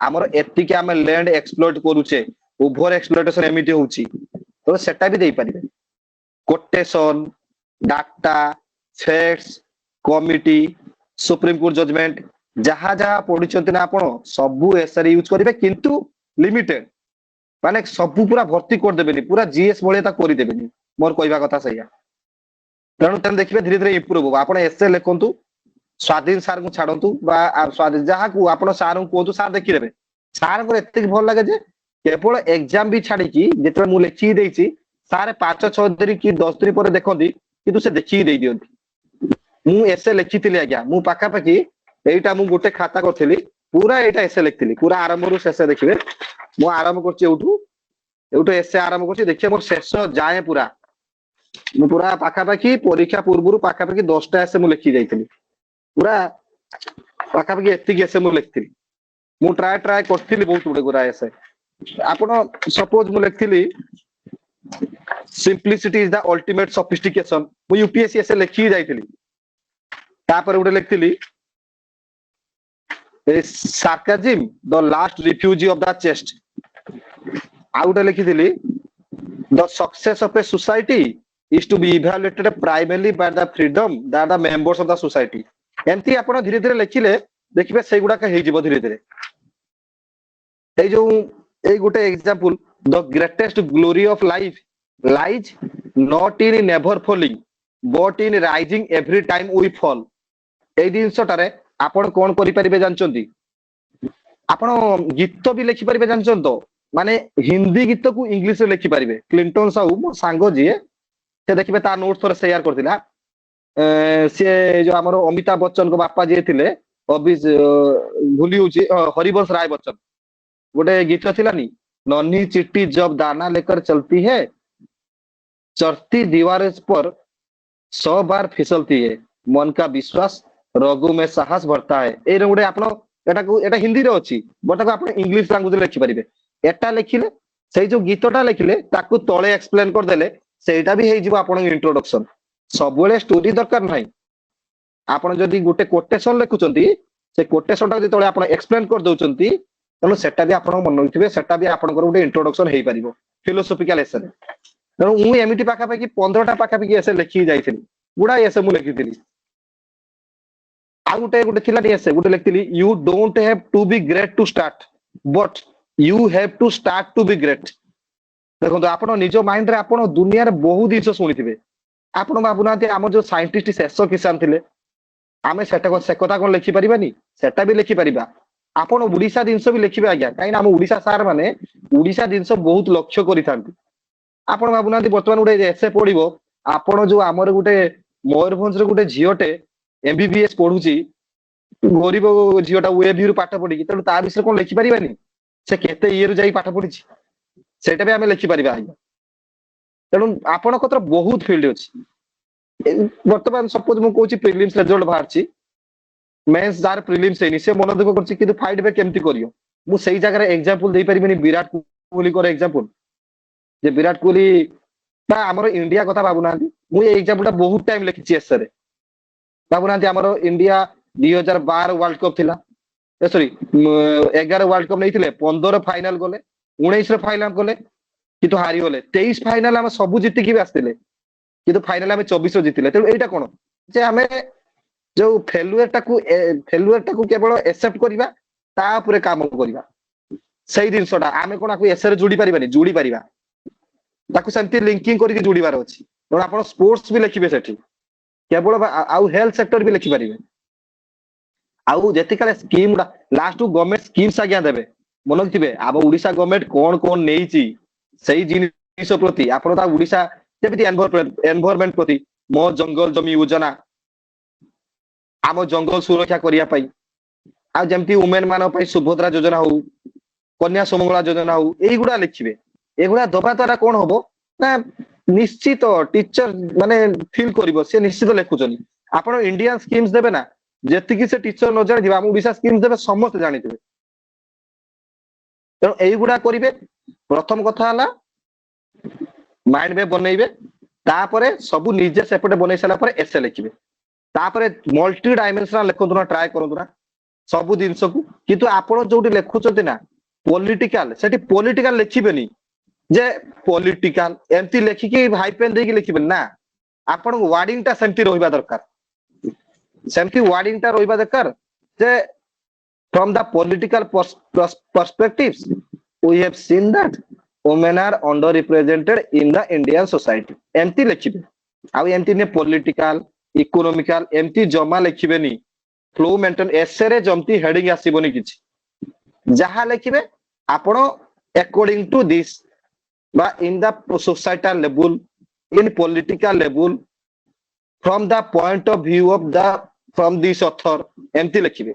हमर एतिके आमे लैंड एक्सप्लॉइट करूचे ओवर एक्सप्लॉइटेशन एमिटी होउची तो सेटा भी देई परिबे। Quotation data facts committee supreme court judgment जहा जहा पढिचंती ना आपण सबु एसआर यूज करिवे किंतु लिमिटेड माने सबु पूरा भर्ती कर देबेनी पूरा जीएस भले ता करि देबेनी। मोर कहबा कथा सहीया। तेणु तेन देखिबे धीरे धीरे इंप्रूव हो। आपण एसे लिखंतु स्वाधीन सार को छाडंतु बा स्वाधीन जहा को आपण सार को कोंतु सार देखि देबे। सार को एते भल लागे जे केवल एग्जाम भी छाडी कि जेते मु लिखि देइछि सारे 5-6 दिन कि 10 दिन पर देखंती किंतु से देखि देइ दियंती। मु एसे लिखितिली आज्ञा मु पाखा पाखी एइटा मु गुटे खाता करथिली पूरा एइटा एसे लिखितिली पूरा आरंभ रु शेष देखिबे मु आरंभ करछि एउठू एसे आरंभ करछि देखिए मोर शेष जाए पूरा मु पूरा पाखा पाखी परीक्षा पूर्व पाखा पाखी 10टा एसे मु लिखि जाइतिली पूरा पाखा पाखी एतिकी एसे मु लिखितिली। ମୁଁ ट्राय करथिली बहुत गुडे गुरा एसे आपण सपोज मु लिखथिली simplicity is the ultimate sophistication मु यूपीएससी एसे लिखि जाइथिली तापर गुडे लिखथिली sarcasm the last refuge of the chest ଆଉ ଗୋଟେ ଲେଖିଥିଲି the success of a society is to be evaluated primarily by the freedom that the members of the society एमती आपण धीरे धीरे लिखिले देखिबे सेई गुडा का हेइ जिवो धीरे धीरे ए जो ए गुटे example the greatest glory of life lies not in never falling but in rising every time we fall এই জিনিসটারে आपण कोन करि परिबे जानचंती आपण गीत भी लिखि परिबे जानचंत माने हिंदी गीत को इंग्लिश रे लिखि परिबे क्लिंटन साहू मो सांगो जिए से देखिबे ता नोट्स थोर शेयर करथिला से जो हमर अमिताभ बच्चन को बापा जे थिले अबिज भूली होची हरिवंश राय बच्चन गोटे गीत थिला नी नन्ही चिट्ठी जब दाना लेकर चलती है चढ़ती दीवार पर 100 बार फिसलती है मन का विश्वास रघु में साहस बढ़ता है ए गोटे आपण एटा को एटा हिंदी रे अछि बटा को आपण इंग्लिश लैंग्वेज रे लिखि परिबे एटा लिखिले सेई जो गीतटा लिखिले ताकू तळे एक्सप्लेन कर देले सेटा भी हेइ जिवो आपण इंट्रोडक्शन सबवेले स्टोरी दरकार नाही आपण जदी गोटे कोटेशन लिखुचंती से कोटेशन टा जदी तळे आपण एक्सप्लेन कर दउचंती तनो सेटा भी आपण मन होइथिबे सेटा भी आपण को गोटे इंट्रोडक्शन हेइ परिबो फिलोसॉफिकल एसे तनो मु एमिति पाखा पाखी 15टा पाखा पाखी एसे लिखि जाइथिली गुडा एसे मु लिखिथिली आउ गोटे थिला एसे गोटे लिखिथिली you don't have to be great to start but you have to start to be great देखो आपण निज माइंड रे आपण दुनिया रे बहुत जिंस सुनिथिबे आपण बाबुनाती हम जो साइंटिस्ट शेष किसान थिले आमे सेटा को से कथा कोन लिखि परिबानी सेटा भी लिखि परिबा आपण ओडिसा जिंस भी लिखिबे आज्ञा काई ना हम ओडिसा सार माने ओडिसा जिंस बहुत लक्ष्य करिथांती आपण बाबुनाती वर्तमान गोटे एसे पढिबो आपण जो हमर गोटे मयूरभंज रे गोटे झियोटे एमबीबीएस पढुची गरीब झियोटा वेब रु पाठ पढी त ता विषय कोन लिखि परिबानी से केते ईयर जाई पाठ पढिची सेटा भी हमें लिखि परिबा आज्ञा तेणु आपण कतर बहुत फील्ड अछि वर्तमान सपोज मु कहूची प्रीलिम्स रिजल्ट बाहरची मेंस जार प्रीलिम्स हेनी से मन दुख करची किंतु फाइट बैक केमती करियो मु सेही जगह रे एग्जांपल देई परिबिनी विराट कोहली कर एग्जांपल जे विराट कोहली बा हमर इंडिया कथा बाबुनांती मु ए एग्जांपल टा बहुत टाइम लिखिची एस रे बाबुनांती हमर इंडिया 2012 वर्ल्ड कप थिला ए सॉरी 11 वर्ल्ड कप नैथिले 15 फाइनल गले 19 रे फाइनल गले किंतु हारी गले 23 फाइनल हम सब जीति की भी आस्तिले किंतु फाइनल हम 24 रो जीतिले त एटा कोन जे हमें जो फेलुअर टाकू केवल एक्सेप्ट करिबा ता ऊपर काम करिबा सही दिनसटा आमे कोन आकु एसरे जोडी परिबानी जोडी परिबा ताकू सेंती लिंकिंग करिके जोडीबार अछि त आपण स्पोर्ट्स भी लिखिबे सेठी केवल आउ हेल्थ सेक्टर भी लिखि परिबे आउ जेति काले scheme last two government schemes आज्ञा देबे मन थिबे आब ओडिसा गवर्नमेंट कोन कोन नेइची सही जिनिस प्रति आपण ता ओडिसा जेमिति एनवायरनमेंट प्रति मो जंगल जमी योजना आम जंगल सुरक्षा करिया पई आ जेमती वुमेन मान पई सुभद्रा योजना हो कन्या समंगला योजना हो एई गुडा लिखिबे एगुडा दबा द्वारा कोन होबो ना निश्चित टीचर माने फील करिवो से निश्चित लेखुचनी आपण इंडियन स्कीम्स देबे ना जेति कि से टीचर न जानि दिबा हम ओडिसा स्कीम्स देबे समस्त जानि दिबे त एई गुडा करिवे प्रथम कथा हला माइंड में बनैबे तापरे सब निजे सेपटे बनै सला पर एसे लिखिबे तापरे मल्टी डायमेंशनल लेखंतु ना ट्राई करंतु ना सब जिंस को किंतु आपण जोटी लेखुचंती ना पॉलिटिकल सेठी पॉलिटिकल लिखिबेनी जे पॉलिटिकल एमती लेखिकी हाइपेन देकी लिखिबेनी ना आपण वर्डिंग ता सेमती रहइबा दरकार सेमती वर्डिंग ता रहइबा दरकार जे from the political perspectives we have seen that women are underrepresented in the Indian society एमती लिखिबे आ एमती ने पॉलिटिकल इकोनॉमिकल एमती जमा लिखिबेनी फ्लो मेंटेन एसे रे जमती हेडिंग आसीबोनी किछि जहा लिखिबे आपण अकॉर्डिंग टू दिस बा in the societal level in political level from the point of view of the from this author एमती लिखिबे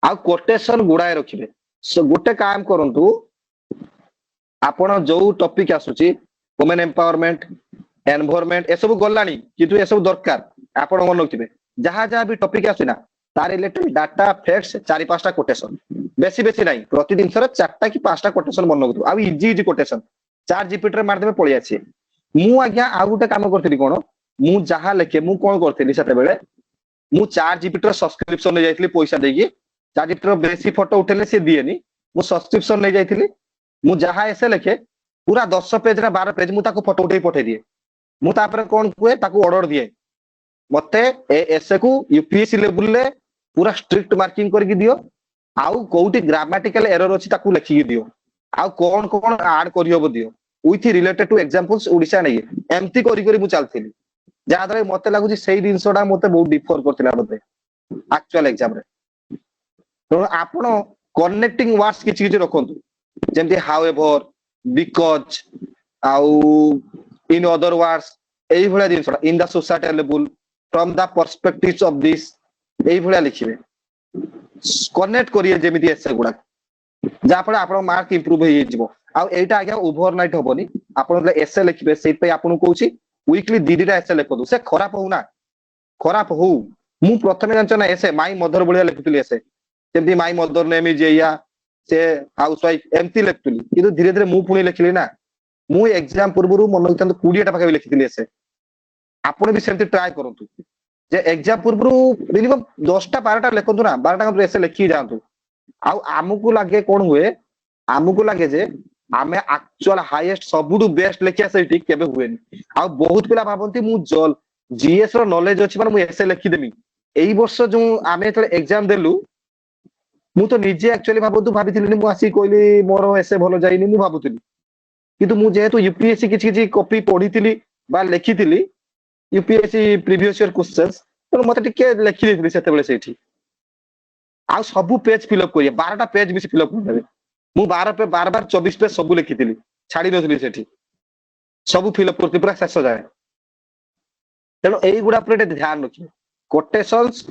आ कोटेशन गुडाय रखिबे सो गोटे काम करंतु आपण जो टॉपिक आसुची वुमेन एम्पावरमेंट एनवायरनमेंट ए सब गलानी किंतु ए सब दरकार आपण मन रखिबे जहा जहा भी टॉपिक आसी ना तार रिलेटेड डाटा फैक्ट्स 4-5टा कोटेशन बेसी बेसी नहीं प्रति दिन 4टा कि 5टा कोटेशन मन लगु आ इजी इजी कोटेशन चार जीपीटी रे मार देबे पळि आछे मु आज्ञा आ गुटे काम करथि कोन मु जहा लेखे मु कोन करथि सेते बेले मु चार जीपीटी रे सब्सक्रिप्शन ले जाइतली पैसा देगी चार जीपीटी रे बेसी फोटो उठेले से दिएनी मु सब्सक्रिप्शन ले जाइतली मु जहा ऐसे लेखे पूरा 10 पेज रे 12 पेज मु ताको फोटो उठेई पठे दिए मु तापर कोन कुए ताको ऑर्डर दिए मते एसे को यूपीएससी लेवल ले पूरा स्ट्रिक्ट मार्किंग करके दियो आउ कोउटी ग्रामेटिकल एरर अछि ताकू लिखि दियो आउ कोन कोन ऐड करियो दियो with related to examples Odisha नै एम्ति करी करी मु चालथिली जा द्वारा मते लागु सेही दिनसोडा मते बहुत डिफर करथिला मते एक्चुअल एग्जाम रे तो आपण कनेक्टिंग वर्ड्स किछि किछि रखंतु जेमति हाउएवर बिकॉज आउ इन अदर वर्ड्स एही भला दिनसोडा in the society level from the perspectives of this एही भला लिखिबे कनेक्ट करिए जेमिति एसे गुडा जाफळे आपण मार्क इंप्रूव होई जिवो आ एटा आज्ञा ओवरनाइट होबनी आपण एसे लिखिबे सेहि पय आपण कहूची वीकली दीदीटा एसे लिखदु से खराब हो ना खराब हो मु प्रथमे जानछ ना एसे माई मदर बळिया लिखुतली एसे जेमति माई मदर नेम इज या से हाउस वाइफ एम्ति लिखुतली किंतु धीरे धीरे मु पुणी लिखिली ना मु एग्जाम पूर्वरु मन तंत 20 टा पाके लिखितली एसे आपण भी सेमति ट्राई करंतु जे एग्जाम पूर्वरु मिनिमम 10टा 12टा लिखंतु ना 12टा का एसे लिखि जांतु आ आमुकु लागे कोन हुए आमुकु लागे जे आमे एक्चुअल हाईएस्ट सबुडु बेस्ट लेखिया सेठी केबे हुएनी आ बहुत पिला भाबंती मु जल जीएस रो नॉलेज अछि माने मु एसे लिखि देमी एई वर्ष जो आमे त एग्जाम देलु मु तो निजे एक्चुअली भाबिथिली मु आसी कोइली मोर एसे भलो जाइनी मु भाबुथिली किंतु मु जेहेतु यूपीएससी किछि किछि कॉपी पढिथिली बा लेखिथिली यूपीएससी प्रीवियस ईयर क्वेश्चंस तो मते टिके लेखि देथिली सेते बेले सेठी आ सब पेज फिल अप करिए 12टा पेज भी फिल अप करबे मु 12 पे 12 24 पेज सब लिखिथिली छाडी नथिली सेठी सब फिल अप करती पूरा शेष जाए तेनो एई गुडा पर ध्यान रखिए कोटेशंस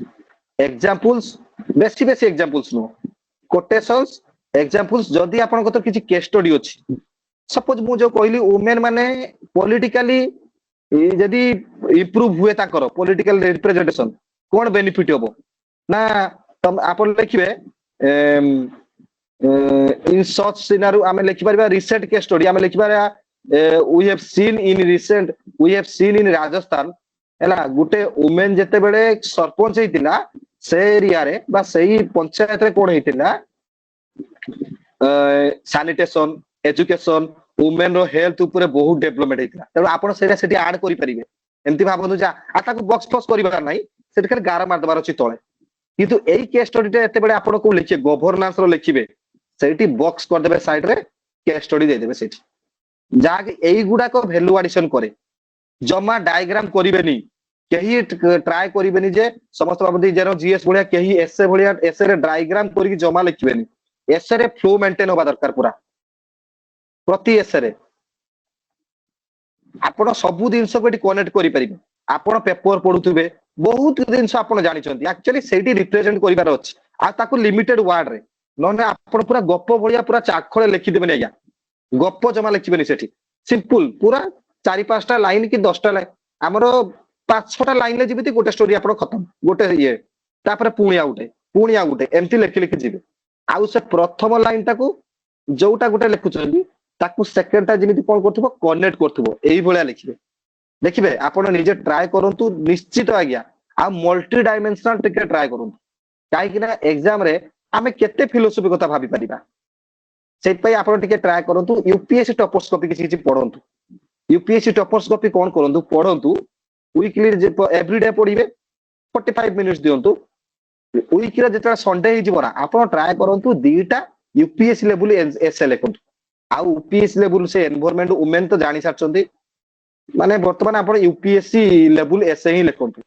एग्जांपल्स बेसी बेसी एग्जांपल्स नो कोटेशंस एग्जांपल्स जदी आपन को तो किछि केस स्टडी अछि सपोज मु जो कहली वुमेन माने पॉलिटिकली जदी इंप्रूव हुए ताकर पॉलिटिकल रिप्रेजेंटेशन कोन बेनिफिट होबो ना तम आपन लिखिबे इन सच सिनारियो आमे लिखि परबा रिसेंट केस स्टडी आमे लिखि परबा we have seen in Rajasthan एला गुटे वुमेन जते बेले सरपंच हेतिला से एरिया रे बा सेही पंचायत रे कोन हेतिला सैनिटेशन एजुकेशन वुमेन रो हेल्थ ऊपर बहुत डेवलपमेंट हेतिला त आपण सेटा सेठी ऐड करि परिबे एंती भाबनु जा आता को बॉक्स फॉक्स करिबा नै सेठी खाली गारा मार दबार अछि तळे किंतु एई केस स्टडी टे एते बेले आपण को लिखिए गवर्नेंस रो लिखिबे सेठी बॉक्स कर देबे साइड रे केस स्टडी दे देबे सेठी जाके एई गुडा को वैल्यू एडिशन करे जमा डायग्राम करिबेनी केही ट्राई करिबेनी जे समस्त बाबदी जेरो जीएस भलिया केही एसए भलिया एसए रे डायग्राम करिक जमा लिखिबेनी एसए रे फ्लो मेंटेन होबा दरकार पूरा प्रति एसए रे आपण सब दिनस को कनेक्ट करि परिबे आपण पेपर पढुथबे बहुत दिनस आपण जानि चंती एक्चुअली सेठी रिप्रेजेंट करिवार अछि आ ताको लिमिटेड वर्ड रे नने आपण पूरा गप्प भलिया पूरा चाखळे लिखि देबेनी आज्ञा गप्प जमा लिखिबेनी सेठी सिंपल पूरा 4-5टा लाइन कि 10टा लाइन हमरो 5-6टा लाइन ले जिबिति गोटे स्टोरी आपण खत्म गोटे ये तापर पुणी आ गोटे एम्ति लिखि लिखि जिबे आउ से प्रथम लाइन ताको जोटा गोटे लिखुचंदी ताकू सेकंड टा जिमिति कोन करथबो कनेक्ट करथबो एई भलिया लिखिबे देखिबे आपण निजे ट्राई करंतु निश्चित आज्ञा आ मल्टी डायमेंशनल टिके ट्राई करंतु काहे कि ना एग्जाम रे आमे केते फिलोसफी कथा भाबी परिबा सेहि पई आपण टिके ट्राई करंतु यूपीएससी टॉपर्सकॉपी किछि किछि पढंतु यूपीएससी टॉपर्सकॉपी कोन करंतु पढंतु वीकली एवरीडे पढिबे 45 मिनिट्स दियंतु वीकली जेता संडे हि जिवरा आपण ट्राई करंतु दीटा यूपीएससी लेवल एसए लेखंतु आ यूपीएससी लेवल से एनवायरनमेंट वुमेन तो जानि सारचंती माने वर्तमान आपण यूपीएससी लेवल एसए ही लेखंतु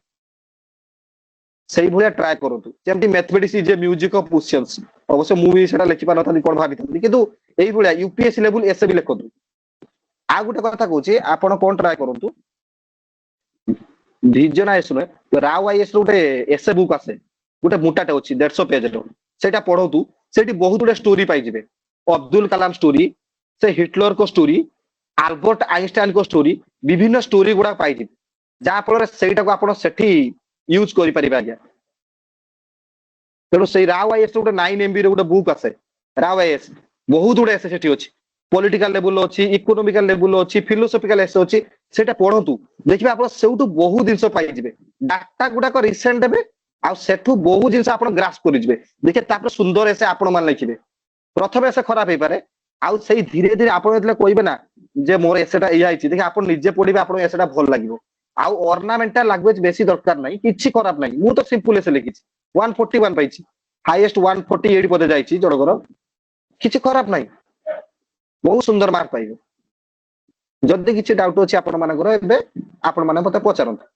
सेही भलिया ट्राई करंतु जेमति mathematics is a music of questions अवश्य मु भी सेटा लेखि पानथानी कोन भाबिथानी किंतु एही भलिया यूपीएससी लेवल एसए भी लेखंतु आ गुटे कथा कहूची आपण कोन ट्राई करंतु विजन आईएस रे Rao IS row Gute S A book आसे गुटे मोटाटे अछि 150 पेज रो सेटा पढोतु सेठी बहुत गुटे स्टोरी पाइ जिवे अब्दुल कलाम स्टोरी से हिटलर को स्टोरी आल्बर्ट आइंस्टाइन को स्टोरी विभिन्न स्टोरी गुडा पाइ जिवे जा फल सेटा को आपण सेठी यूज करि परिबा आज्ञा तेणु से राव आईएएस गोटे 9 MB रे गोटे बुक आसे राव आईएएस बहुत गुडे एसे सेठी अछि पॉलिटिकल लेवल अछि इकोनॉमिकल लेवल अछि फिलोसॉफिकल एसे अछि सेटा पढंतु देखिबे आपण सेउटु बहुत जिंस पाइ जिवे डाटा गुडा को रिसेंट देबे आ सेठु बहुत जिंस आपण ग्रास्प करि जिवे देखि तापर सुंदर एसे आपण मान लिखिबे प्रथम एसे खराब हे पारे आ सेही धीरे धीरे आपण एतले कहबे ना जे मोर एसेटा एया आइछि देखि आपण निजे पढिबे आपण एसेटा भल लागिवो आ ऑर्नामेंटल लैंग्वेज बेसी दरकार नाही किछि खराब नाही मु तो सिंपल एसे लिखिछि 141 पाइछि हाईएस्ट 148 पदे जाइछि जडगर किछि खराब नाही बहुत सुंदर मार्क पाइबे जदि किछि डाउट अछि आपण मानकर एबे आपण माने मते पचारंत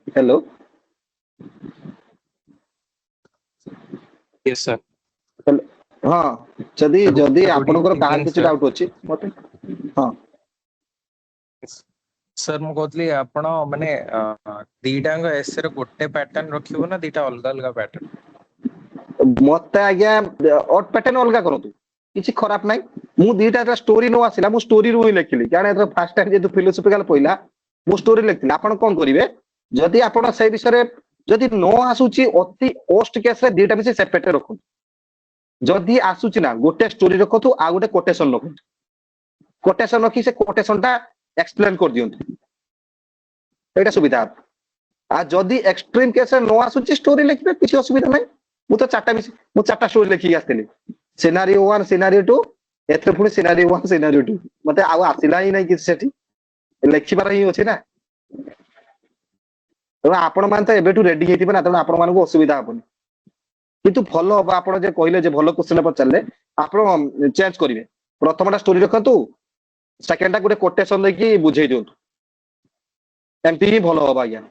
हेलो यस सर हाँ जदि जदि गुड आपनकर काहर इवनिंग किछि सर डाउट अछि मते हाँ सर मु कहतली आपण माने दीटांग एस रे गोटे पैटर्न रखिबो ना दीटा अलग अलग पैटर्न मते आज्ञा ऑट पैटर्न अलगा करंतु किछि खराब नाही मु दीटा स्टोरी नो आसिला मु स्टोरी रू ही लिखिली कारण एतो फर्स्ट टाइम जे फिलोसॉफिकल पहिला मु स्टोरी लिखिली आपण कोन करिवे जदि आपण से विषय जदि नो आसुची अति ओस्ट केस रे दीटा भी सेपरेट रखु जदि आसुची ना गोटे स्टोरी रखतु आ गोटे कोटेशन रखु कोटेशन रखी से कोटेशन टा एक्सप्लेन कर दियंतु एटा सुविधा आ जदि एक्सट्रीम केस रे नो आसुची स्टोरी लिखबे किछि असुविधा नाही मु तो चारटा स्टोरी लिखि आस्थिली सिनारियो 1 सिनारियो 2 एथरे पुनी सिनारियो 1 सिनारियो 2 मते आउ आसिला ही नाही कि सेठी लिखिबार ही अछि ना तो आपण मान तो एबेटू रेडी हेतिबे ना त आपण मान को असुविधा हबनी किंतु भलो अब आपण जे कहले जे भलो क्वेश्चन पचारले आपण चेंज करिवे प्रथमटा स्टोरी रखंतु सेकंडटा गुटे कोटेशन देकी बुझेई दियंतु एमपी ही भलो होबा आज्ञा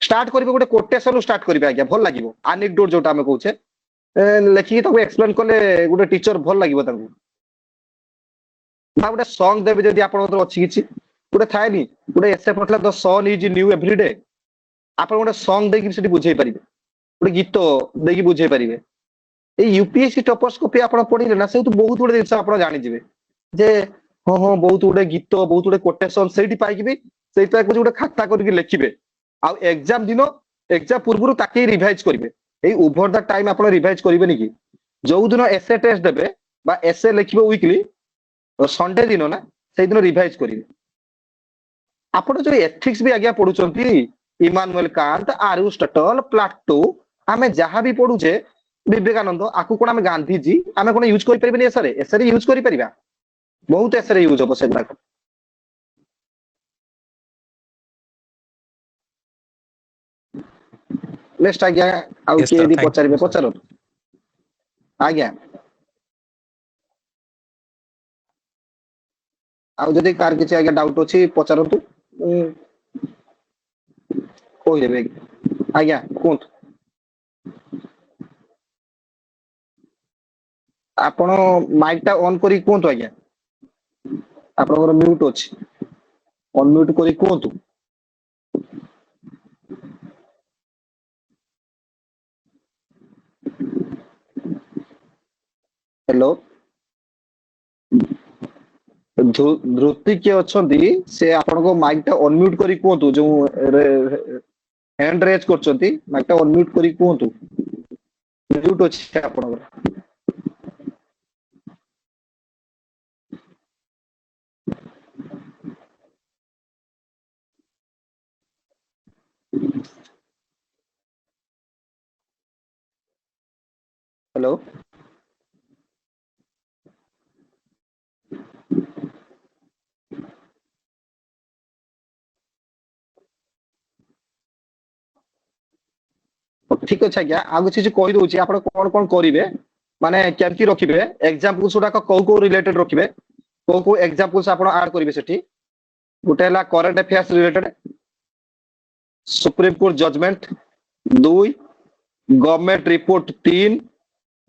स्टार्ट करिवे गुटे कोटेशन स्टार्ट करिवे आज्ञा भल लागिवो एनेक्डोट जोटा हम कहूचे लेखि ताको एक्सप्लेन करले गुटे टीचर भल लागिवो ताको बा गुटे सॉन्ग देबे जदि आपण अछि किछि गुटे थाएनी गुटे एसे पटला the sun is new everyday आपण गोटे सॉन्ग देकी सेठी बुझेई परिबे गोटे गीत देकी बुझेई परिबे ए यूपीएससी टॉपर्सकोपी आपण पढिले ना से तो बहुत गुडे जिंस आपण जानि जिवे जे हो हो बहुत गुडे गीत बहुत गुडे कोटेशन सेठी पाइकिबे सेटा को गुडे खाता करके लिखिबे आ एग्जाम दिनो एग्जाम पूर्वरु ताके रिवाइज करिवे ए ओवर द टाइम आपण रिवाइज करिवे नि कि जो दिन एसे टेस्ट देबे बा एसे लिखिबे वीकली संडे दिन ना से दिन रिवाइज करिवे आपण जो एथिक्स भी आज्ञा पढुचंती इमानुएल कांट अरिस्टोटल प्लाटो आमे जहां भी पढुचे विवेकानंद आकु कोन आमे गांधी जी आमे कोन यूज करि परिबे एसरे यूज करि परिबा बहुत एसरे यूज हो सेगुडा नेक्स्ट आज्ञा आउ यस के सर यदि थैंक पचारिबे यू सर पचारो आज्ञा आउ जदि कार किछि आज्ञा डाउट अछि पचारंतु कोइ देबे आज्ञा कोंत आपण माइक टा ऑन करी कोंतु आज्ञा आपनकर म्यूट अछि अनम्यूट करी कोंतु हेलो ध्रुति के अछंती से आपनको माइक टा अनम्यूट करी कोंतु जो हैंड रेज करछंती माइक टा अनम्यूट करी कोंतु म्यूट अछि आपनकर हेलो ठीक अछि आज्ञा आ किछि कहि दोछि आपण कोन कोन करिवे माने केमति रखिबे एग्जांपल्स उडा को रिलेटेड रखिबे को एग्जांपल्स आपण ऐड करिवे सेठी गुटे हला current affairs related supreme court judgment 2 government report 3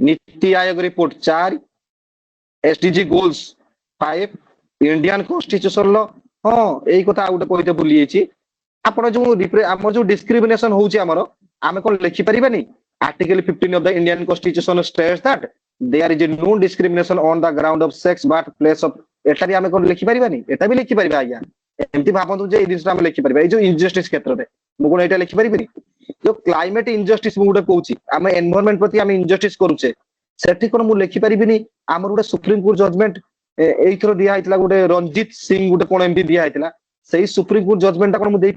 Niti Aayog report 4 SDG goals 5 Indian constitution law हां एई कथा आउटे कहिते भूली जेछि आपण जो हमर जो डिस्क्रिमिनेशन होउछि हमर आमे कोन लिखि परिबानी article 15 of the Indian constitution states that there is no discrimination on the ground of sex but place of एटा भी आमे कोन लिखि परिबानी एटा भी लिखि परिबा आज्ञा एमती भाबंतु जे जिनिस आम लिखिपर ये जो इनजस्टिस क्षेत्र में मुझे यहाँ लिखिपर जो क्लाइमेट इनजस्टिस मुझे कहूँ आम एनवायरनमेंट प्रति आम इनजस्टिस करुचे सेठी कौन मुझे लिखिपर आमर गोटे सुप्रीमकोर्ट जजमेंट एथर दिया गोटे रंजित सिंह गोटे कौन एमती दिया से सुप्रीमकोर्ट जजमेंट कौन मुझे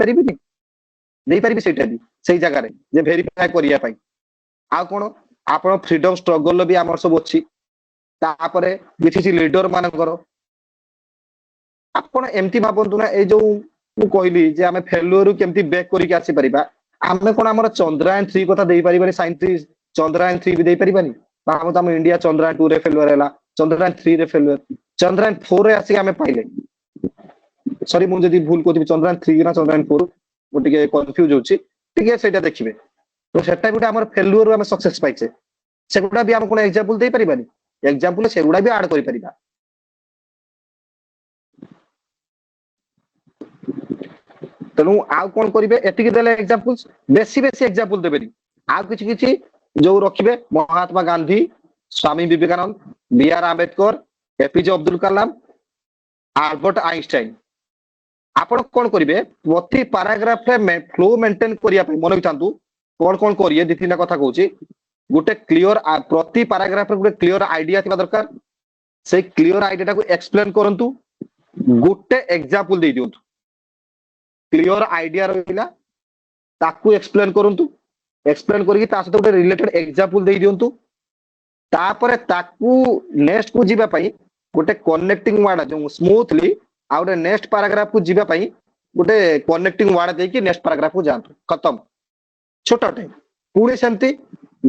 देपारी से जगह भेरीफाए करने आ कौन आप फ्रीडम स्ट्रगल भी आम सब अच्छी तापरे किसी लीडर मानकर आपण एमती भाबंतु ना ए जो मु कहली जे आमे फेल्युअर केमती बैक करिक आसी परिबा आमे कोन हमर चंद्रयान 3 कथा देई परिबानी साइंटिस्ट चंद्रयान 3 भी देई परिबानी हम त हम इंडिया चंद्रयान 2 रे फेल्युअर हैला चंद्रयान 3 रे फेल्युअर चंद्रयान 4 रे आसी आमे पाइले सॉरी मु जदी भूल कोथि चंद्रयान 3 ना चंद्रयान 4 मु टिके कंफ्यूज होची टिके सेटा देखिबे तो सेटा गुटा हमर फेल्युअर आमे सक्सेस पाइछे सेगुडा भी हम कोन एग्जांपल देई परिबानी एग्जांपल सेगुडा भी ऐड करि परिबा तेणु आउ कौन करेंगे एतिक देले एग्जांपल्स बेसी बेसी एग्जांपल देबेनी आउ किछि किछि जो रखिबे Mahatma Gandhi Swami Vivekananda B R Ambedkar APJ Abdul Kalam Albert Einstein आपण कौन करेंगे प्रति पैराग्राफ रे फ्लो मेंटेन करिया पे मन बितांतु कौन करिए दी तीन कथा कहूची गोटे क्लियर प्रति पैराग्राफ रे गोटे क्लियर आइडिया थिबा दरकार से क्लियर आइडिया को एक्सप्लेन करंतु गोटे एग्जांपल दे दियंतु क्लियर आइडिया रहिला ताकू एक्सप्लेन करंतु एक्सप्लेन करके ता सहित गोटे रिलेटेड एग्जांपल दे दियंतु तापरे ताकू नेक्स्ट को जीवा पई गोटे कनेक्टिंग वर्ड जो स्मूथली आ गोटे नेक्स्ट पैराग्राफ को जीवा पई गोटे कनेक्टिंग वर्ड देकी नेक्स्ट पैराग्राफ को जांतु खत्म छोटटे पुणी सेमती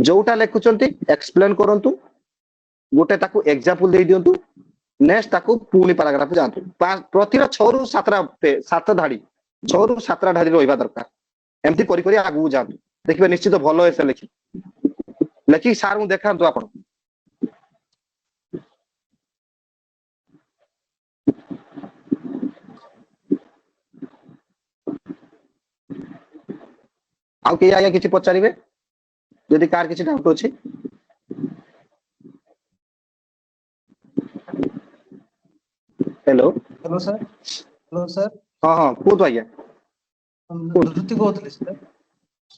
जोटा लेखुचंती एक्सप्लेन करंतु गोटे ताकू एग्जांपल दे दियंतु नेक्स्ट ताकू पुणी पैराग्राफ जांतु प्रति 6 रु 7 धाड़ी 6 रु 7 धाड़ी रहिबा दरकार एमती करी करी आगु जांतु देखिबे निश्चित भलो एसे लिखि लेखि सार मु देखांतु आपण आउ के आया किछि पचारिबे यदि कार किछि डाउट अछि हेलो हेलो सर हां हां कोत आज्ञा धृति कहतले सर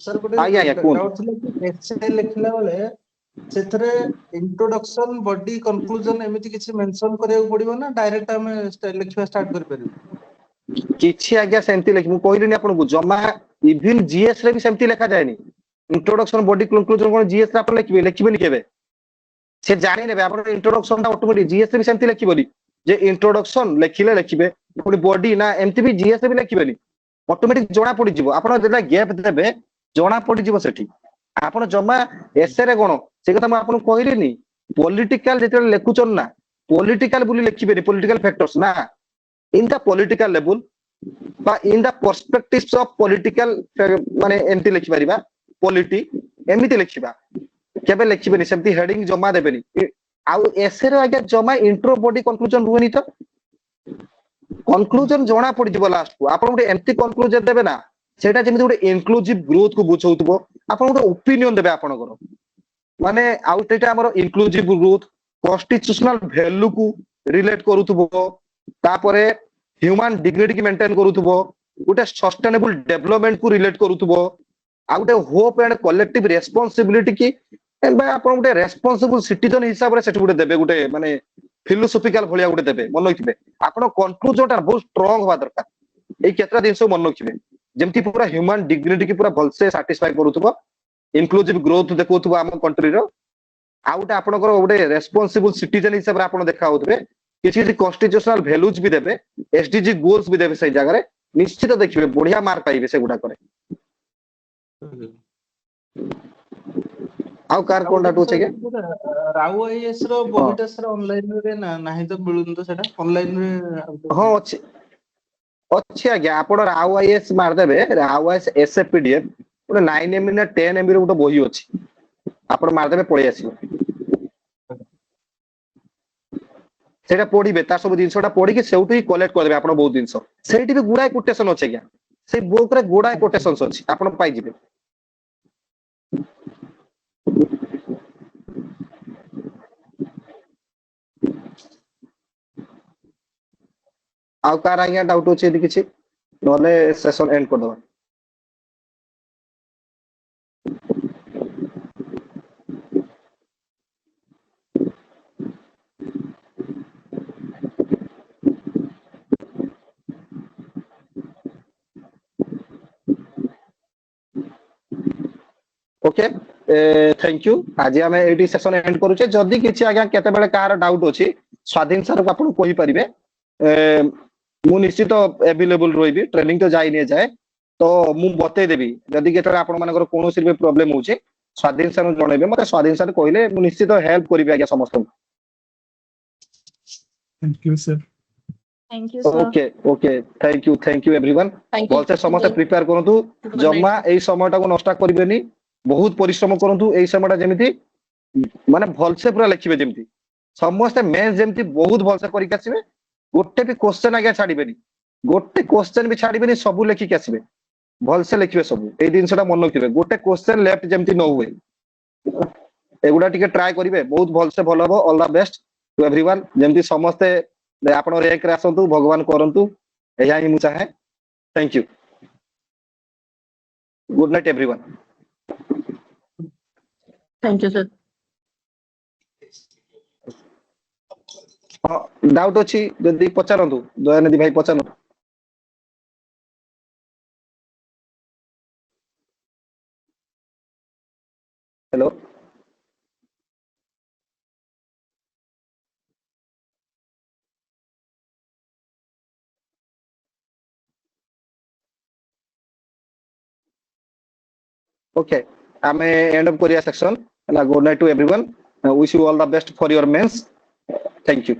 सर गोटे आज्ञा आज्ञा कोन डाउट थिला कि एसए लिखला बेले सेथरे इंट्रोडक्शन बॉडी कंक्लूजन एमिति किछि मेंशन करिया पड़िबो ना डायरेक्ट हम लिखिबा स्टार्ट कर परिबो किछि आज्ञा सेंती लिखि मु कहिलिनी आपन को जमा इवन जीएस रे भी सेंती लिखा जायनी इंट्रोडक्शन बॉडी कंक्लूजन कोन जीएस रे आपन लिखिबेनी केबे से जानि नेबे आपन इंट्रोडक्शन ता ऑटोमेटिक जीएस रे भी सेंती लिखिबोनी जे इंट्रोडक्शन लिखिले लिखिबे पुनी बॉडी ना एमती भी जीएस रे भी लिखिबेनी ऑटोमेटिक जोना पड़ी जिवो आपन जेला गैप देबे जोना पड़ी जिवो सेठी आपन जमा एसे रे कोन से कथा म आपन कहिलिनी पॉलिटिकल जेते लेखुचन ना पॉलिटिकल बुली लिखिबेनी पॉलिटिकल फैक्टर्स ना इन द पॉलिटिकल लेवल बा in the perspectives of political माने एमती लिखि परिबा पॉलिटी एमिति लिखिबा केबे लिखिबेनी सेमती हेडिंग जमा देबेनी आउ एसे रे आगे जमा इंट्रो बॉडी कंक्लूजन रुहेनी तो कंक्लूजन जोना पड़ी जिवो लास्ट को आपन गोटे एमती कंक्लूजन देबे ना सेटा जेमिति गोटे इंक्लूसिव ग्रोथ को बुझौतबो आपन गोटे ओपिनियन देबे आपन को माने आउ तेटा हमर इंक्लूसिव ग्रोथ कॉन्स्टिट्यूशनल वैल्यू को रिलेट करूतबो तापरे ह्यूमन डिग्निटी की मेंटेन करूतबो गोटे सस्टेनेबल डेवलपमेंट को रिलेट करूतबो आ गोटे होप एंड कलेक्टिव रेस्पोंसिबिलिटी की एबा आपन गोटे रेस्पोंसिबल सिटीजन हिसाब रे सेट गोटे देबे गोटे माने फिलोसॉफिकल भलिया गोटे देबे मन रखिबे आपन कंक्लूजन टा बहुत स्ट्रांग होबा दरकार ए केतरा दिन मन रखिबे जेमती पूरा ह्यूमन डिग्निटी की पूरा भलसे सैटिस्फाई करूतबो इंक्लूसिव ग्रोथ देखौतबो हम कंट्री रो आ गोटे आपन गोटे रेस्पोंसिबल सिटीजन हिसाब रे आपन देखा होतबे किसी कॉन्स्टिट्यूशनल वैल्यूज भी देबे एसडीजी गोल्स भी देबे सही जगह रे निश्चित देखिबे बढ़िया मार्क पाइबे से गुडा करे आउ कार कोन डाटू छै के राउ आईएस रो बहिटा सर ऑनलाइन रे ना नाही तो मिलुन तो सेटा ऑनलाइन रे हां अछि अछि आज्ञा आपण राउ आईएस मार देबे राउ आईएस एसएपीडीएफ ओटे 9 एमबी ना 10 एमबी रो ओटे बही अछि आपण मार देबे पळै आसीबो सेटा पढिबे ता सब जिंसटा पढि के सेउटु ही कलेक्ट कर देबे आपण बहुत जिंस सेठी भी गुडाय कोटेशन अछि आज्ञा से बुक रे गुडाय कोटेशंस अछि आपण पाइ जिबे ଆଉ କାର ଆଜ୍ଞା डाउट ଅଛି यदि किछि नले सेशन एंड कर दबा। ओके थैंक यू आज आम ये सेशन एंड करूचे जदि किसी आज्ञा केते बेले कार डाउट अछि स्वाधीन सर को आपन कहि परिबे मु निश्चित अवेलेबल रहिबी ट्रेनिंग तो जाई नै जाए तो मु बते देबी जदि केते आपन मानकर कोनोसी भी प्रॉब्लम होचे स्वाधीन सर जणेबे मते स्वाधीन सर कहले मु निश्चित हेल्प करिबे आज्ञा समस्त Thank you, sir. Thank you, sir. Okay okay thank you everyone Thank you. भलसे समस्त प्रिपेयर करंतु Good जम्मा night. एई समयटा को नष्ट करिबेनी बहुत परिश्रम करंतु एई समयटा जेमिति माने भलसे पूरा लिखिबे जेमिति समस्त मेंस जेमिति बहुत भलसे करिक आसीबे गोटे भी क्वेश्चन आगे छाड़िबेनी गोटे क्वेश्चन भी छाड़िबेनी सब लिखिक आसीबे भलसे लिखिबे सब एई दिनसटा मन रखिबे गोटे क्वेश्चन लेफ्ट जेमिति न हुए एगुडा टिके ट्राई करिवे बहुत भलसे भल हबो all the best to everyone जेमिति समस्त आपण रैंक रे आसंतु भगवान करंतु एया ही मु चाहे thank you good night everyone Thank you, sir. Doubt अछि जदि पचारंतु दयानिधि भाई पचारंतु हेलो ओके आमे end of query section good night to everyone wish you all the best for your mains thank you